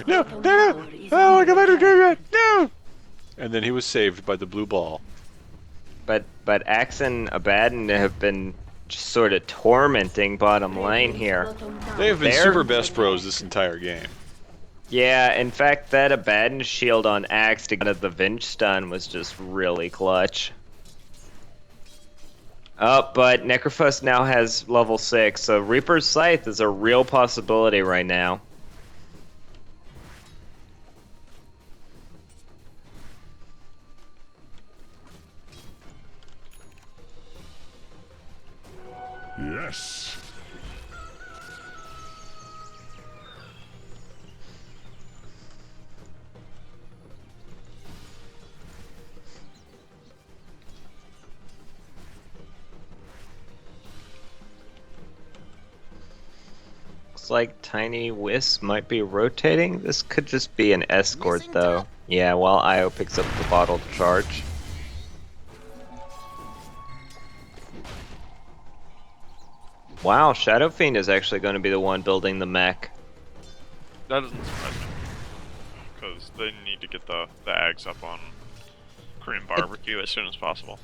no. Oh, come on, no. And then he was saved by the blue ball. But Axe and Abaddon have been just sort of tormenting bottom lane here. They have been They're- super best bros this entire game. Yeah, in fact, that Abaddon shield on Axe to get at the Venge stun was just really clutch. Oh, but Necrophos now has level 6, so Reaper's Scythe is a real possibility right now. Yes. Looks like Tiny Wisp might be rotating. This could just be an escort, though. Yeah, while Io picks up the bottle charge. Wow, Shadow Fiend is actually going to be the one building the mech. That doesn't surprise me. Because they need to get the Ags up on Korean barbecue as soon as possible.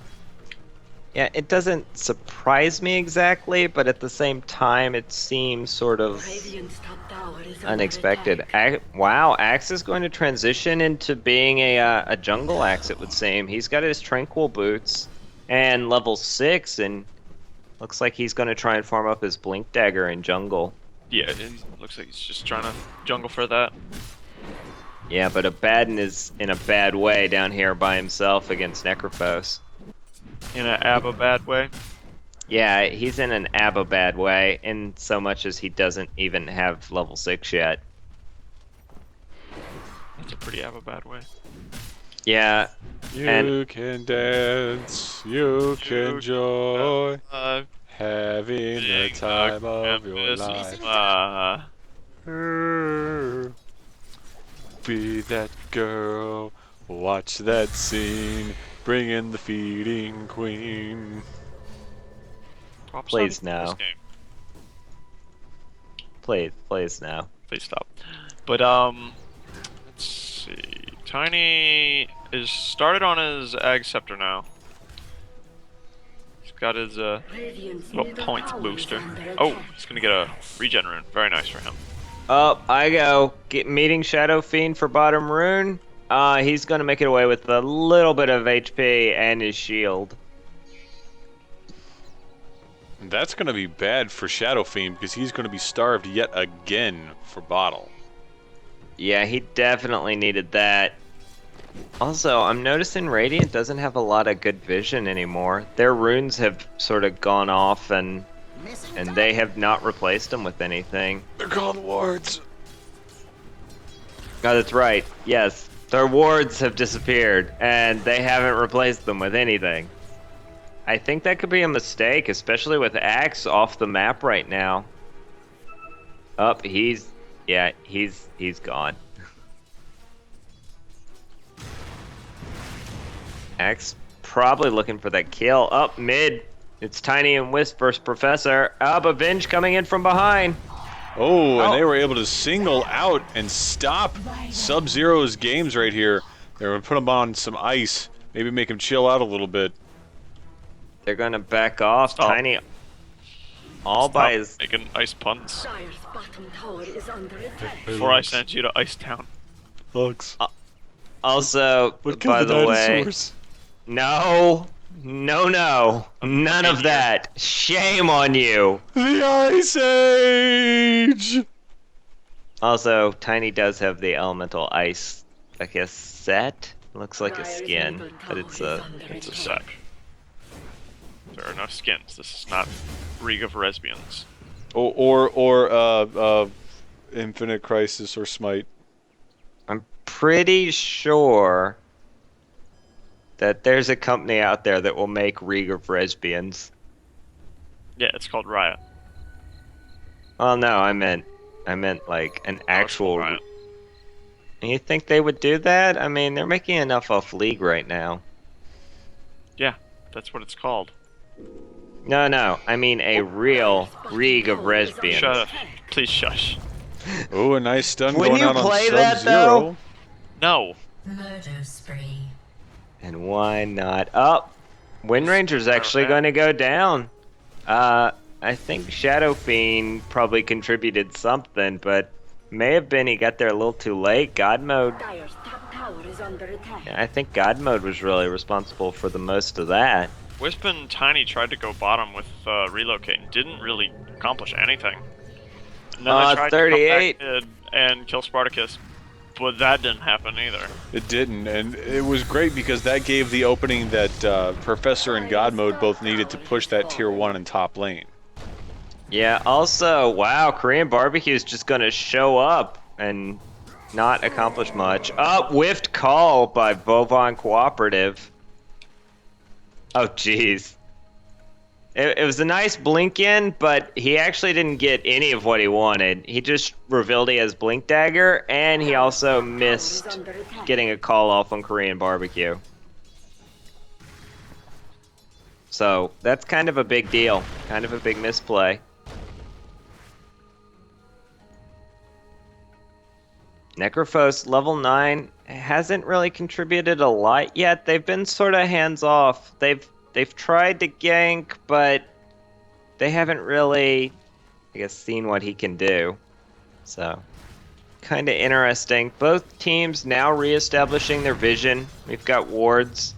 Yeah, it doesn't surprise me exactly, but at the same time, it seems sort of Radiant's top tower is under unexpected. attack. Wow, Axe is going to transition into being a jungle Axe, it would seem. He's got his Tranquil Boots and level 6, and looks like he's going to try and farm up his Blink Dagger in jungle. Yeah, it looks like he's just trying to jungle for that. Yeah, but Abaddon is in a bad way down here by himself against Necrophos. In an ABBA bad way. Yeah, he's in an ABBA bad way, in so much as he doesn't even have level 6 yet. That's a pretty ABBA bad way. Yeah, You can dance, you can joy, having the time of your life. Be that girl, watch that scene, bring in the feeding queen. Please now. Please now. Please stop. But let's see. Tiny is started on his Ag Scepter now. He's got his Radiant's little middle points tower booster. is under Oh, attack. he's gonna get a regen rune. Very nice for him. Up I go. Meeting Shadow Fiend for bottom rune. He's gonna make it away with a little bit of HP and his shield. That's going to be bad for Shadow Fiend because he's going to be starved yet again for bottle. Yeah, he definitely needed that. Also, I'm noticing Radiant doesn't have a lot of good vision anymore. Their runes have sort of gone off and they have not replaced them with anything. They're called wards. Oh, that's right. Yes, their wards have disappeared and they haven't replaced them with anything. I think that could be a mistake, especially with Axe off the map right now. He's gone. Axe probably looking for that kill. Up mid, it's Tiny and Wisp versus Professor. But Venge coming in from behind. Oh, and Oh. they were able to single out and stop Sub-Zero's games right here. They were going to put him on some ice, maybe make him chill out a little bit. They're gonna back off. Stop. Tiny all by his. Stop making ice puns Dire's bottom tower is under attack. before I sent you to Ice Town. Hugs. Also, by the way, no, none of that. Shame on you. The Ice Age! Also, Tiny does have the elemental ice, I guess, set. Looks like a Dire's skin, middle but tower it's is a. under It's a attack. sec. There are no skins. This is not League of Lesbians. Or Infinite Crisis or Smite. I'm pretty sure that there's a company out there that will make League of Lesbians. Yeah, it's called Riot. Oh no, I meant like an Oh, it's actual. called Riot. You think they would do that? I mean, they're making enough off League right now. Yeah, that's what it's called. No, I mean a real League of Lesbians. Shut up. Please shush. Oh, a nice stun When going you out on play that, Sub-Zero. No. Murder spree. And why not? Oh, Wind Ranger's actually going to go down. I think Shadow Fiend probably contributed something, but may have been he got there a little too late. God Mode. Dire's top tower is under attack. I think God Mode was really responsible for the most of that. Wisp and Tiny tried to go bottom with relocate and didn't really accomplish anything. And then they tried 38. to come back mid and kill Spartacus, but that didn't happen either. It didn't, and it was great because that gave the opening that Professor and God Mode both needed to push that tier 1 in top lane. Yeah, also, wow, Korean Barbecue is just going to show up and not accomplish much. Oh, whiffed call by Bovon Cooperative. Oh, jeez. It was a nice blink in, but he actually didn't get any of what he wanted. He just revealed he has Blink Dagger, and he also missed getting a call off on Korean Barbecue. So, that's kind of a big deal. Kind of a big misplay. Necrophos, level 9, hasn't really contributed a lot yet. They've been sort of hands-off. They've tried to gank, but they haven't really, I guess, seen what he can do. So, kind of interesting. Both teams now reestablishing their vision. We've got wards.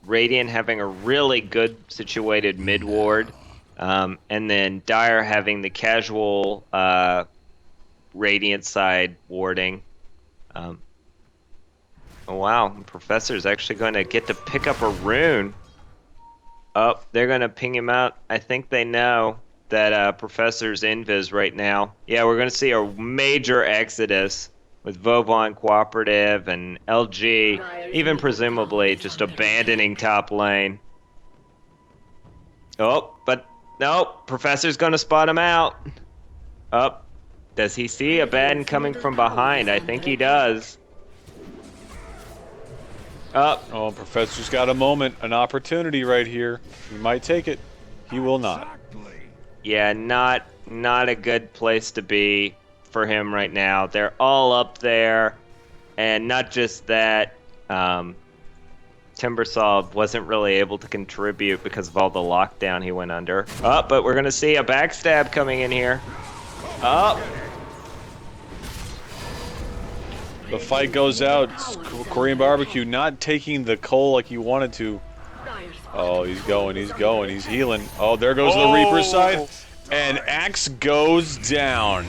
Radiant having a really good situated mid ward. And then Dire having the casual Radiant side warding. Oh wow, Professor's actually going to get to pick up a rune. Oh, they're going to ping him out. I think they know that Professor's invis right now. Yeah, we're going to see a major exodus with Vovon Cooperative and LG, even presumably just abandoning top lane. Oh, but no, Professor's going to spot him out. Oh, does he see Abaddon coming from behind? I think he does. Oh, Professor's got a moment, an opportunity right here. He might take it. He will not. Yeah, not a good place to be for him right now. They're all up there, and not just that, Timbersaw wasn't really able to contribute because of all the lockdown he went under. Oh, but we're gonna see a backstab coming in here. Oh. The fight goes out. Korean Barbecue not taking the coal like he wanted to. Oh, he's going, he's healing. Oh, there goes the Reaper's Scythe. And Axe goes down.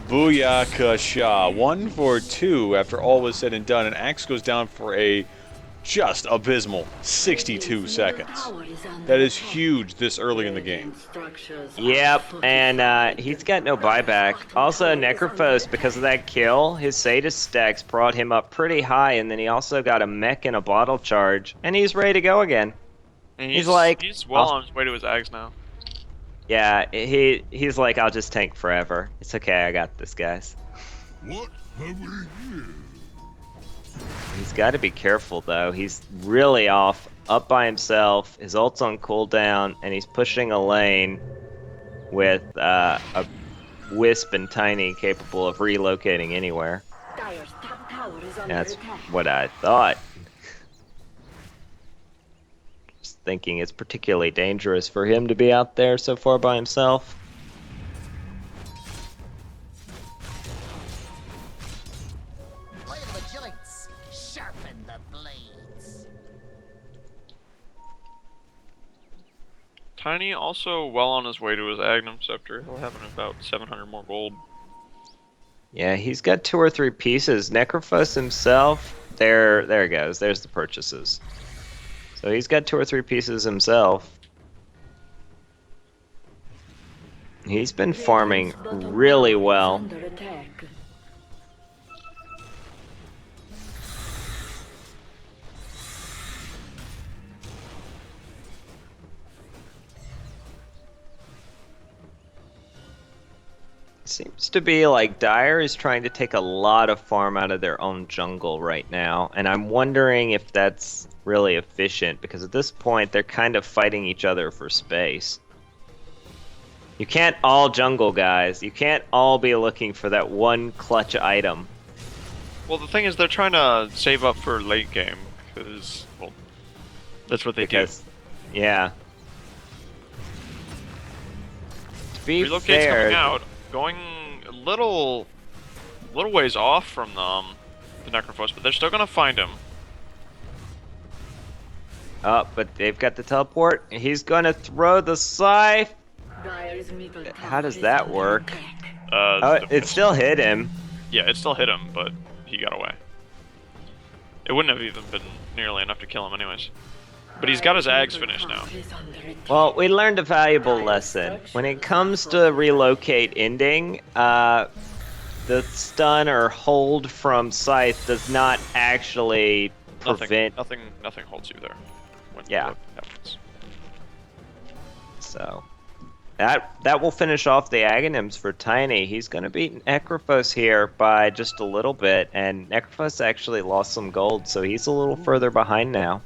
Booyakasha. 1 for 2 after all was said and done. And Axe goes down for a just abysmal 62 seconds. That is huge this early in the game. Yep, and he's got no buyback. Also, Necrophos, because of that kill, his Sadist stacks brought him up pretty high, and then he also got a mech and a bottle charge, and he's ready to go again. And he's like... He's well on his way to his Ags now. Yeah, he's like, I'll just tank forever. It's okay, I got this, guys. What have we here? He's got to be careful, though. He's really off, up by himself. His ult's on cooldown, and he's pushing a lane with a Wisp and Tiny capable of relocating anywhere. That's what I thought. Just thinking it's particularly dangerous for him to be out there so far by himself. Tiny also well on his way to his Agnum Scepter. He'll have about 700 more gold. Yeah, he's got 2 or 3 pieces. Necrophos himself, there it goes. There's the purchases. So he's got 2 or 3 pieces himself. He's been farming really well. Under attack. Seems to be like Dire is trying to take a lot of farm out of their own jungle right now, and I'm wondering if that's really efficient, because at this point they're kind of fighting each other for space. You can't all jungle, guys. You can't all be looking for that one clutch item. Well, the thing is, they're trying to save up for late game because, well, that's what they Because, yeah. To be do. Relocate's fair, coming out, going a little ways off from the Necrophos, but they're still gonna find him. oh, but they've got the teleport. He's gonna throw the scythe. Dire's middle How does tower is that under work? attack. Oh, it still hit him. Yeah, it still hit him, but he got away. It wouldn't have even been nearly enough to kill him anyways. But he's got his ags finished now. Is under attack. Well, we learned a valuable lesson. When it comes to relocate ending, the stun or hold from Scythe does not actually prevent. Nothing holds you there. When Yeah. that happens. So that will finish off the Aghanims for Tiny. He's going to beat Necrophos here by just a little bit, and Necrophos actually lost some gold, so he's a little further behind now.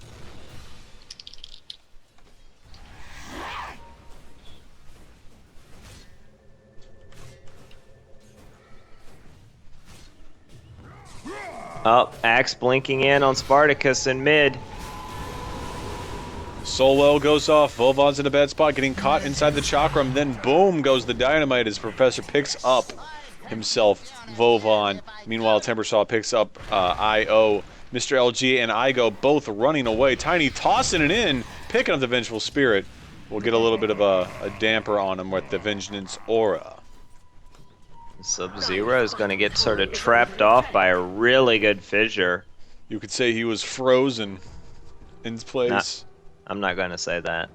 Oh, Axe blinking in on Spartacus in mid. Solo goes off. Volvon's in a bad spot, getting caught inside the chakram. Then boom goes the dynamite as Professor picks up himself Volvon. Meanwhile, Timbersaw picks up IO. Mr. LG and Igo both running away. Tiny tossing it in, picking up the Vengeful Spirit. We'll get a little bit of a damper on him with the Vengeance Aura. Sub-Zero is going to get sort of trapped off by a really good fissure. You could say he was frozen in place. I'm not going to say that.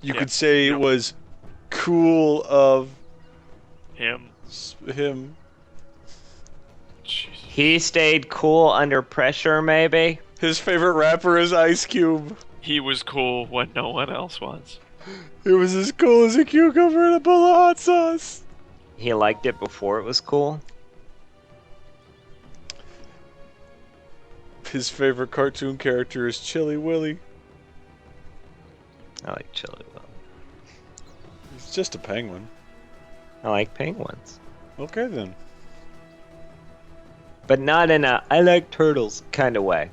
You could say it was cool of Him. him. Jesus. He stayed cool under pressure, maybe? His favorite rapper is Ice Cube. He was cool when no one else was. It was as cool as a cucumber in a bowl of hot sauce. He liked it before it was cool. His favorite cartoon character is Chili Willy. I like Chili Will. He's just a penguin. I like penguins. Okay then. But not in a I like turtles kind of way.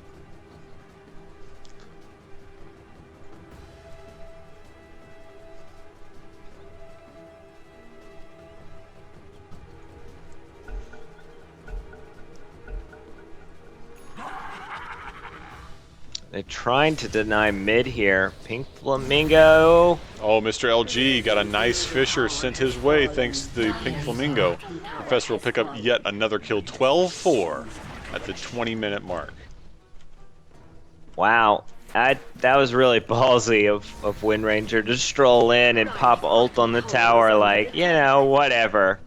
They're trying to deny mid here. Pink Flamingo. Oh, Mr. LG got a nice fissure sent his way thanks to the Pink Flamingo. Professor will pick up yet another kill, 12-4 at the 20-minute mark. Wow. That was really ballsy of Wind Ranger to stroll in and pop ult on the tower like, you know, whatever.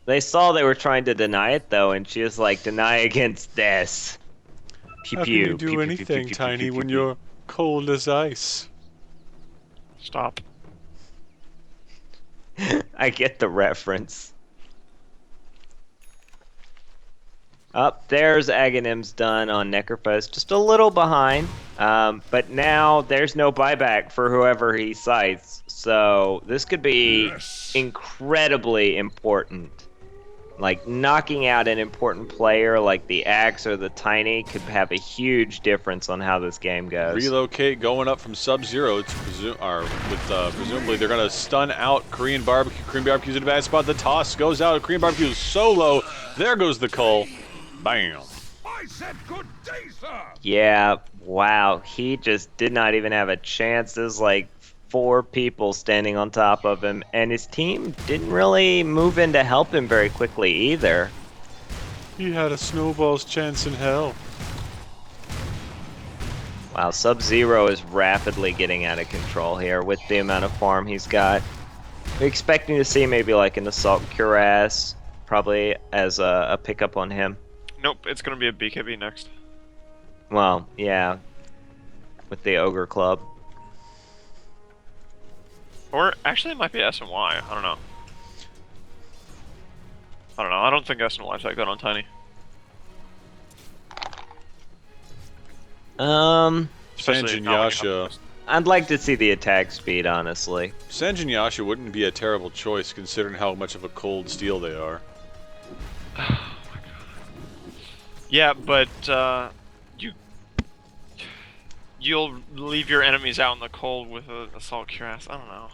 They saw they were trying to deny it though, and she was like, deny against this. How can you do anything, Tiny, when you're cold as ice? Stop. I get the reference. Up there's Aghanim's done on Necrophos, just a little behind. But now there's no buyback for whoever he scythes, so this could be incredibly important. Like knocking out an important player like the Axe or the Tiny could have a huge difference on how this game goes. Relocate going up from Sub-Zero to presumably they're gonna stun out Korean Barbecue. Korean Barbecue's in a bad spot. The toss goes out. Korean Barbecue is solo. There goes the cull. Bam. I said good day, sir. Yeah, wow. He just did not even have a chance. There's like 4 people standing on top of him, and his team didn't really move in to help him very quickly either. He had a snowball's chance in hell. Wow, Sub-Zero is rapidly getting out of control here with the amount of farm he's got. We're expecting to see maybe like an Assault Cuirass, probably as a pickup on him. Nope, it's gonna be a BKB next. Well, yeah, with the Ogre Club. Or actually, it might be S and Y. I don't know. I don't think S and Y's that good on Tiny. Sanjin not Yasha. I'd like to see the attack speed, honestly. Sanjin Yasha wouldn't be a terrible choice considering how much of a cold steel they are. Yeah, but you'll leave your enemies out in the cold with an Assault Cuirass. I don't know.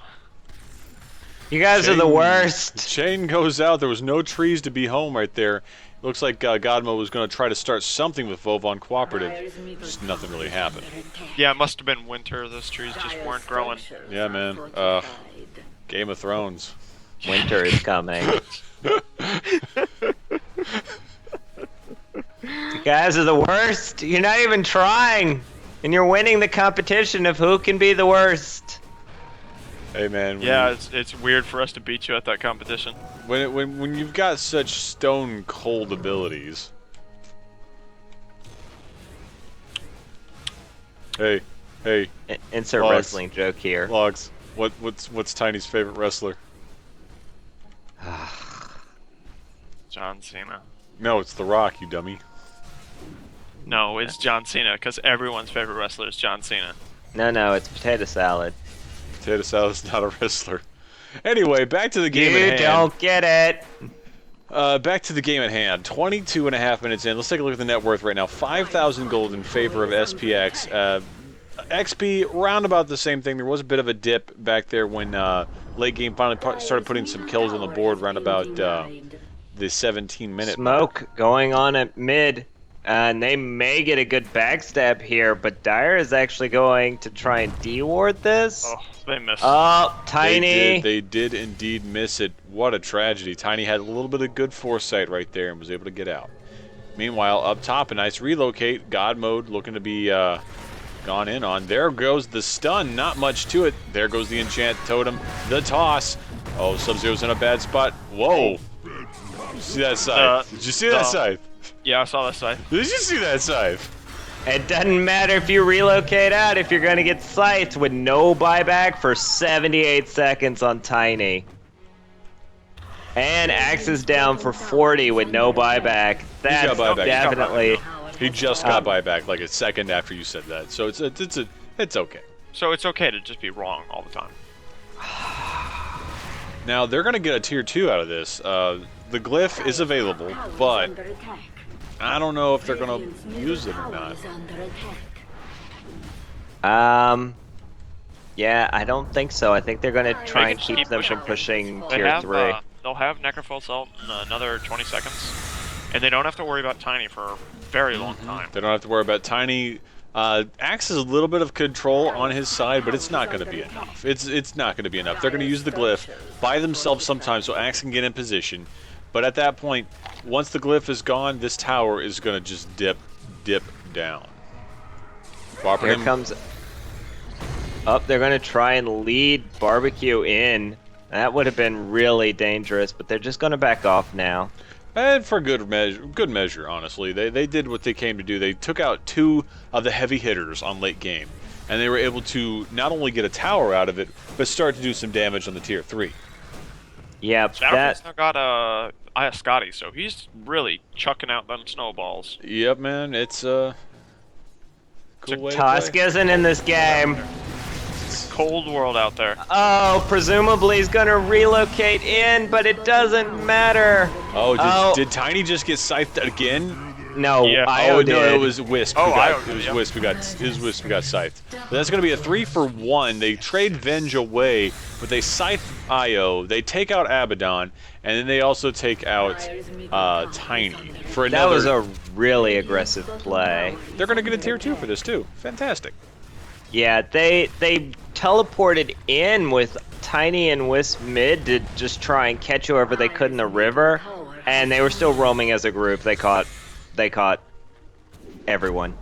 You guys are the worst. Chain goes out. There was no trees to be home right there. Looks like Godmo was going to try to start something with Vovon Cooperative. Just nothing really happened. Yeah, it must have been winter. Those trees just weren't growing. Yeah, man. Game of Thrones. Winter is coming. You guys are the worst. You're not even trying. And you're winning the competition of who can be the worst. Hey, man. Yeah, it's weird for us to beat you at that competition. When you've got such stone cold abilities. Hey. Insert Logs. wrestling joke here. Logs. What's Tiny's favorite wrestler? John Cena. No, it's The Rock, you dummy. No, it's John Cena, because everyone's favorite wrestler is John Cena. No, it's potato salad. Potato Salad's not a wrestler. Anyway, back to the game at You hand. don't get it. Back to the game at hand. 22 and a half minutes in. Let's take a look at the net worth right now. 5,000 gold in favor of SPX. XP, round about the same thing. There was a bit of a dip back there when late game finally started putting some kills on the board round about the 17-minute mark. Smoke going on at mid. And they may get a good backstab here, but Dire is actually going to try and deward this. Oh, they missed. Oh, Tiny. They did indeed miss it. What a tragedy. Tiny had a little bit of good foresight right there and was able to get out. Meanwhile, up top, a nice relocate. God mode looking to be gone in on. There goes the stun. Not much to it. There goes the enchant totem. The toss. Oh, Sub-Zero's in a bad spot. Whoa. Did you see that scythe? Did you see that scythe? Yeah, I saw that side. Did you see that scythe? It doesn't matter if you relocate out if you're going to get scythed with no buyback for 78 seconds on Tiny. And Axe is down for 40 with no buyback. That's buyback. definitely... He just got buyback like a second after you said that, so it's okay. So it's okay to just be wrong all the time. Now they're gonna get a tier 2 out of this. The glyph is available, but I don't know if they're gonna use it or not. Yeah, I don't think so. I think they're going to try and keep them from pushing tier 3. They'll have Necrophil Assault in another 20 seconds, and they don't have to worry about Tiny for a very long time. They don't have to worry about Tiny. Axe has a little bit of control on his side, but it's not going to be enough. It's not going to be enough. They're going to use the glyph by themselves sometimes so Axe can get in position. But at that point, once the glyph is gone, this tower is going to just dip down. Here comes... Up, they're going to try and lead Barbecue in. That would have been really dangerous, but they're just going to back off now. And for good measure, honestly. They did what they came to do. They took out 2 of the heavy hitters on late game. And they were able to not only get a tower out of it, but start to do some damage on the tier 3. Yeah, Shadowface now got Scotty, so he's really chucking out them snowballs. Yep, man. It's cool way to Tusk play. isn't in this game. It's a cold world out there. Oh, presumably he's going to relocate in, but it doesn't matter. Oh, did Tiny just get scythed again? No, Yeah. Io did. No, it was Wisp. Oh, It Io, was yeah. Wisp who got scythed. But that's going to be a 3-for-1. They trade Venge away, but they scythe Io. They take out Abaddon, and then they also take out Tiny for another. That was a really aggressive play. They're going to get a tier 2 for this too. Fantastic. Yeah, they teleported in with Tiny and Wisp mid to just try and catch whoever they could in the river, and they were still roaming as a group. They caught everyone.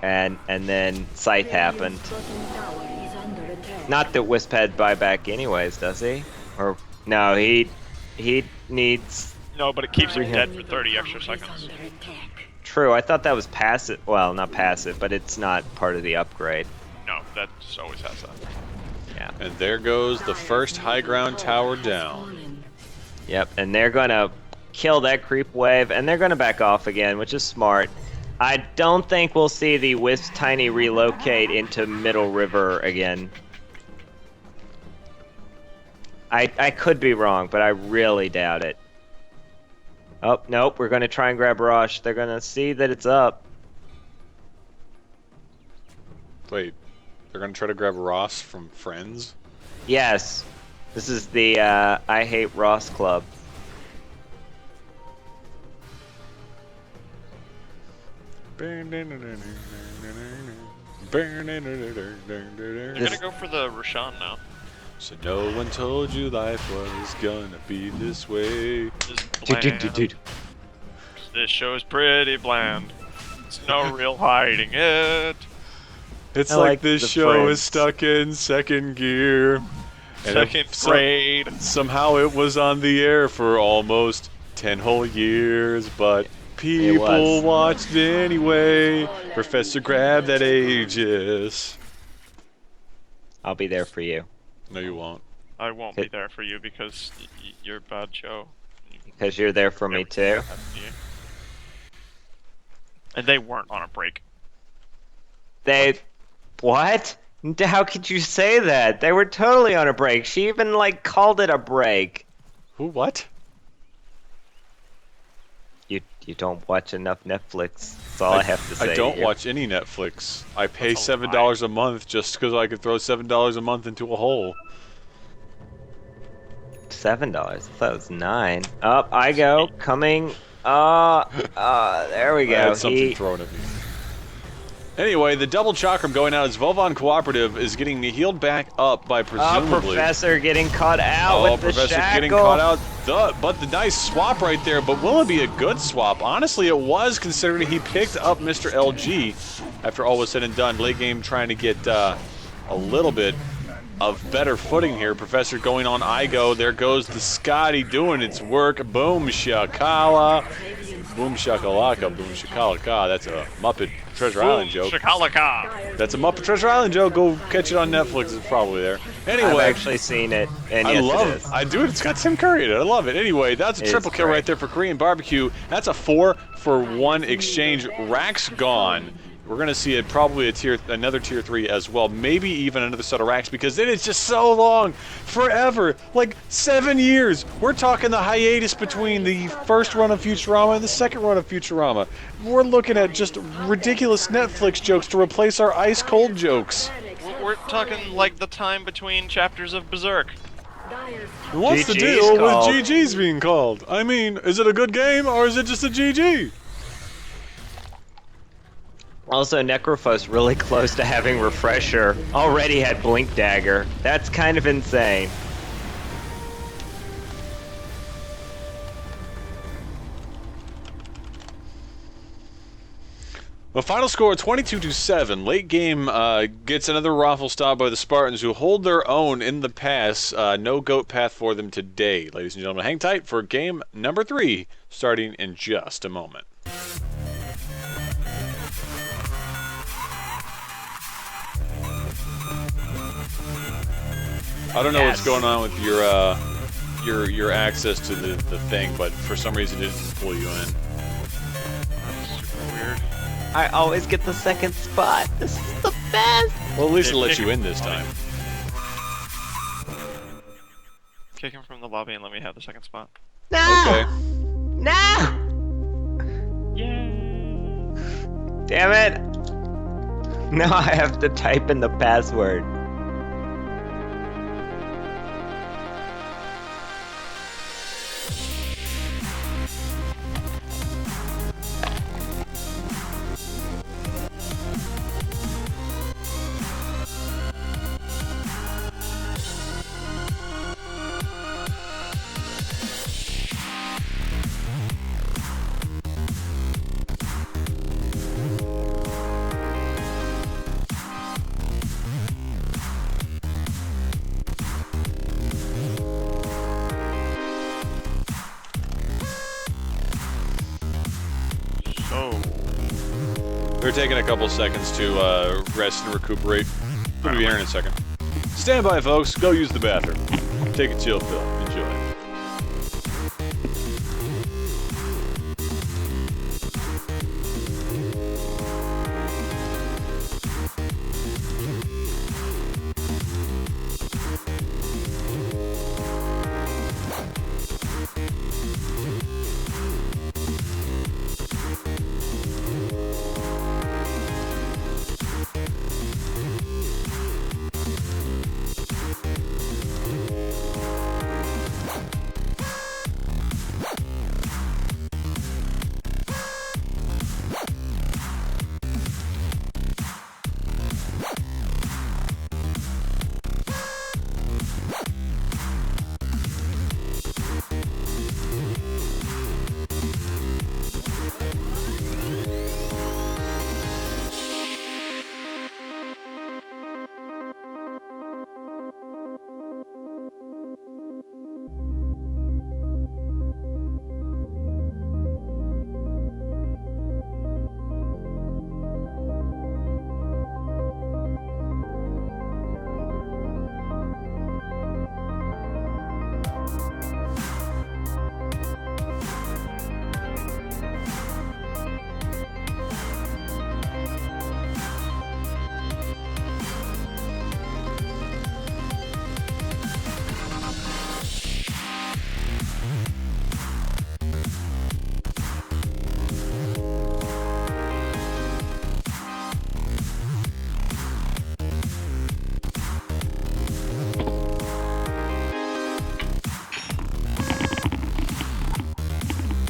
and then Scythe happened. Bottom tower is under attack. Not that Wisp had buyback anyways, does he? Or no, he needs. No, but it keeps him Rehab. dead for 30 extra Tower is seconds. under attack. True, I thought that was passive. Well, not passive, but it's not part of the upgrade. No, that just always has that. Yeah. And there goes the first high ground tower Has down. fallen. Yep, and they're gonna kill that creep wave, and they're gonna back off again, which is smart. I don't think we'll see the Wisp Tiny relocate into Middle River again. I could be wrong, but I really doubt it. Oh, nope, we're gonna try and grab Rush. They're gonna see that it's up. Wait, they're gonna try to grab Ross from Friends? Yes, this is the I Hate Ross Club. They're gonna go for the Roshan now. So no one told you life was gonna be this way. Bland. This show's pretty bland. It's no real hiding it. It's I like like this the show is Friends. stuck in second gear. And Second if grade. somehow it was on the air for almost 10 whole years, but people was. watched anyway. Professor grabbed that Aegis. I'll be there for you, No, you won't. I won't be there for you because you're a bad show. because you're there for me too. And they weren't on a break. They, what? How could you say that? They were totally on a break. She even like called it a break. Who, what? You don't watch enough Netflix. That's all I have to say. I don't You're- watch any Netflix. I pay That's a lie. $7 a month just because I could throw $7 a month into a hole. $7. I thought it was $9. Up I go. Coming. There we go. I had something He- thrown at me. Anyway, the double chakram going out as Volvon Cooperative is getting healed back up by presumably. Professor getting caught out with the Professor shackle. getting caught out. But the nice swap right there. But will it be a good swap? Honestly, it was, considering he picked up Mr. LG after all was said and done. Late game trying to get a little bit of better footing here. Professor going on Igo. There goes the Scotty doing its work. Boom shakala. Boom shakalaka. Boom shakalaka. That's a Muppet Treasure Island joke. Shakalaka! That's a Muppet Treasure Island joke. Go catch it on Netflix. It's probably there. I've Anyway. actually seen it, and I yes, love it it. is. I do. It's got Tim Curry in it. I love it. Anyway, that's a It triple is kill great. right there for Korean barbecue. That's a 4-for-1 exchange. Racks gone. We're gonna see probably another tier 3 as well. Maybe even another set of racks, because then it's just so long, forever, like 7 years. We're talking the hiatus between the first run of Futurama and the second run of Futurama. We're looking at just ridiculous Netflix jokes to replace our ice cold jokes. We're talking like the time between chapters of Berserk. Dyer's And what's the GG's deal called. with GG's being called? I mean, is it a good game or is it just a GG? Also, Necrophos really close to having Refresher. Already had Blink Dagger. That's kind of insane. The final score 22-7. Late game gets another raffle stop by the Spartans, who hold their own in the pass. No goat path for them today. Ladies and gentlemen, hang tight for game number 3, starting in just a moment. I don't know what's going on with your access to the thing, but for some reason it didn't pull you in. That's super weird. I always get the second spot. This is the best. Well, at least it let you in this time. Kick him from the lobby and let me have the second spot. No. Okay. No. Yay! Damn it. Now I have to type in the password. Oh. They're taking a couple seconds to rest and recuperate. We'll be here in a second. Stand by, folks. Go use the bathroom. Take a chill pill. Enjoy.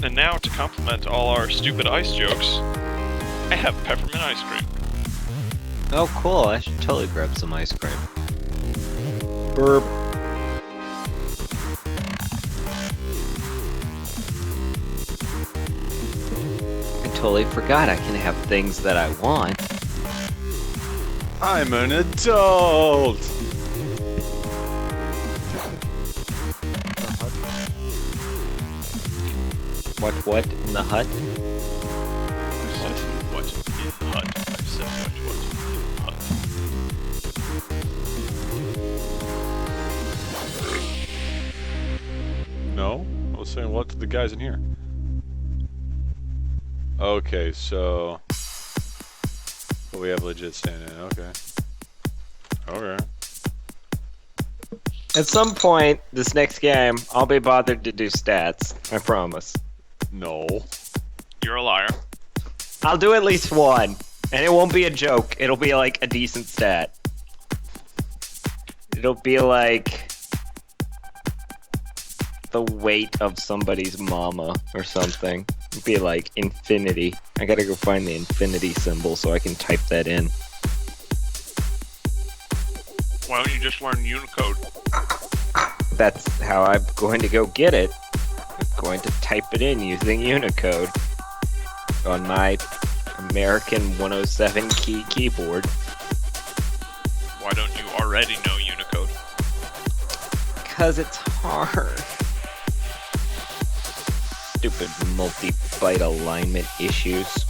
And now, to complement all our stupid ice jokes, I have peppermint ice cream. Oh, cool. I should totally grab some ice cream. Burp. I totally forgot I can have things that I want. I'm an adult. What in the hut? What in the hut? I said what in the hut. No? I was saying what to the guys in here. Okay, so... we have legit stand-in, okay. Okay. At some point, this next game, I'll be bothered to do stats. I promise. No. You're a liar. I'll do at least one. And it won't be a joke. It'll be like a decent stat. It'll be like... the weight of somebody's mama or something. It'll be like infinity. I gotta go find the infinity symbol so I can type that in. Why don't you just learn Unicode? That's how I'm going to go get it. I'm going to type it in using Unicode on my American 107 key keyboard. Why don't you already know Unicode? Because it's hard. Stupid multi-byte alignment issues.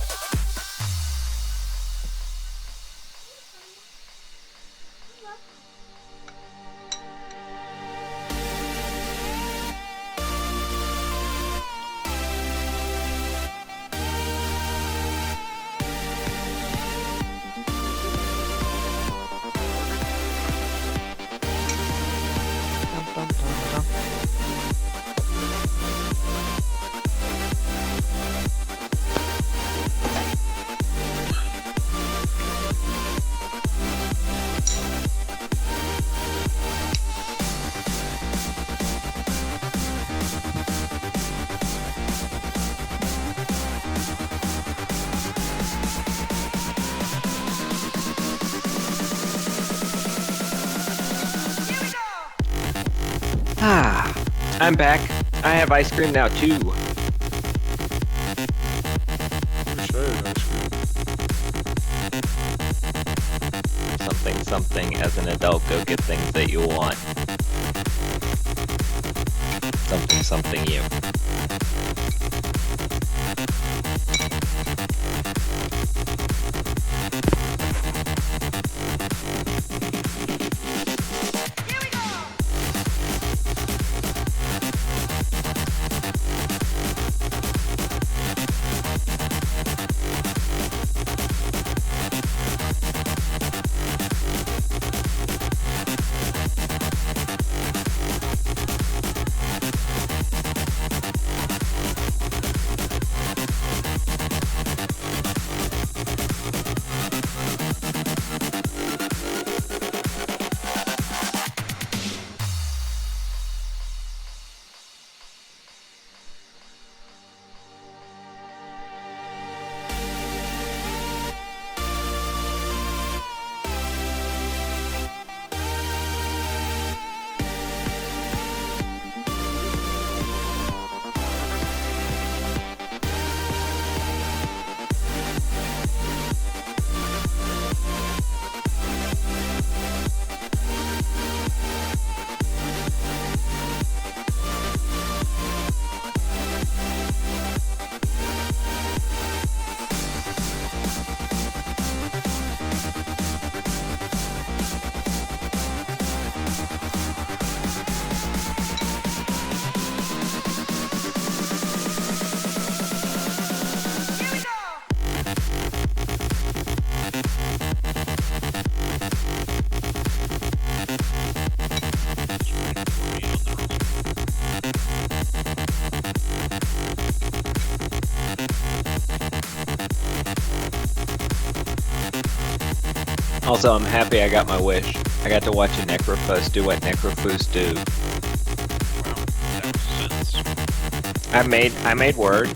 I'm back. I have ice cream now too. Something as an adult, go get things that you want. Something you. Also, I'm happy I got my wish. I got to watch a Necrophus do what Necrophus do. I made word.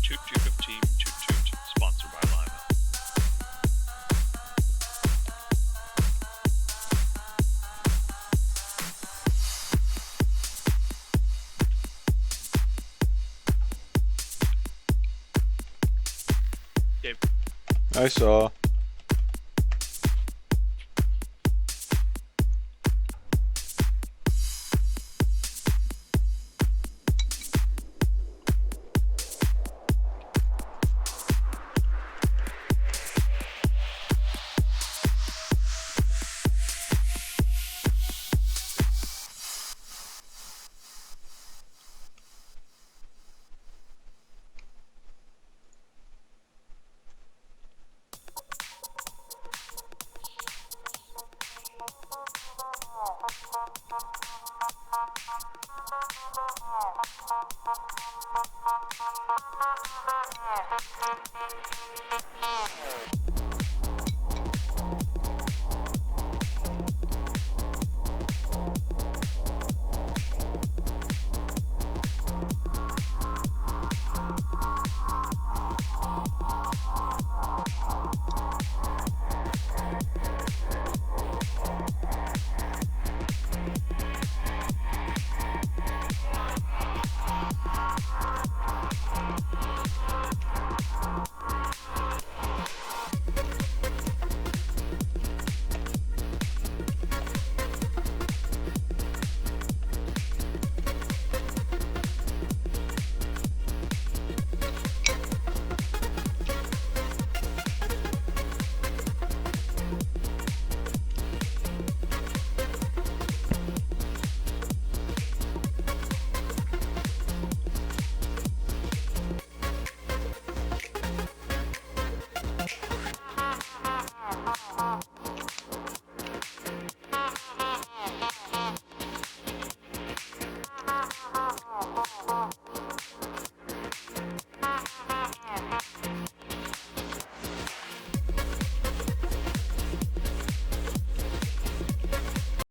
Toot toot of team toot toot, sponsored by Lima. Dave. I saw.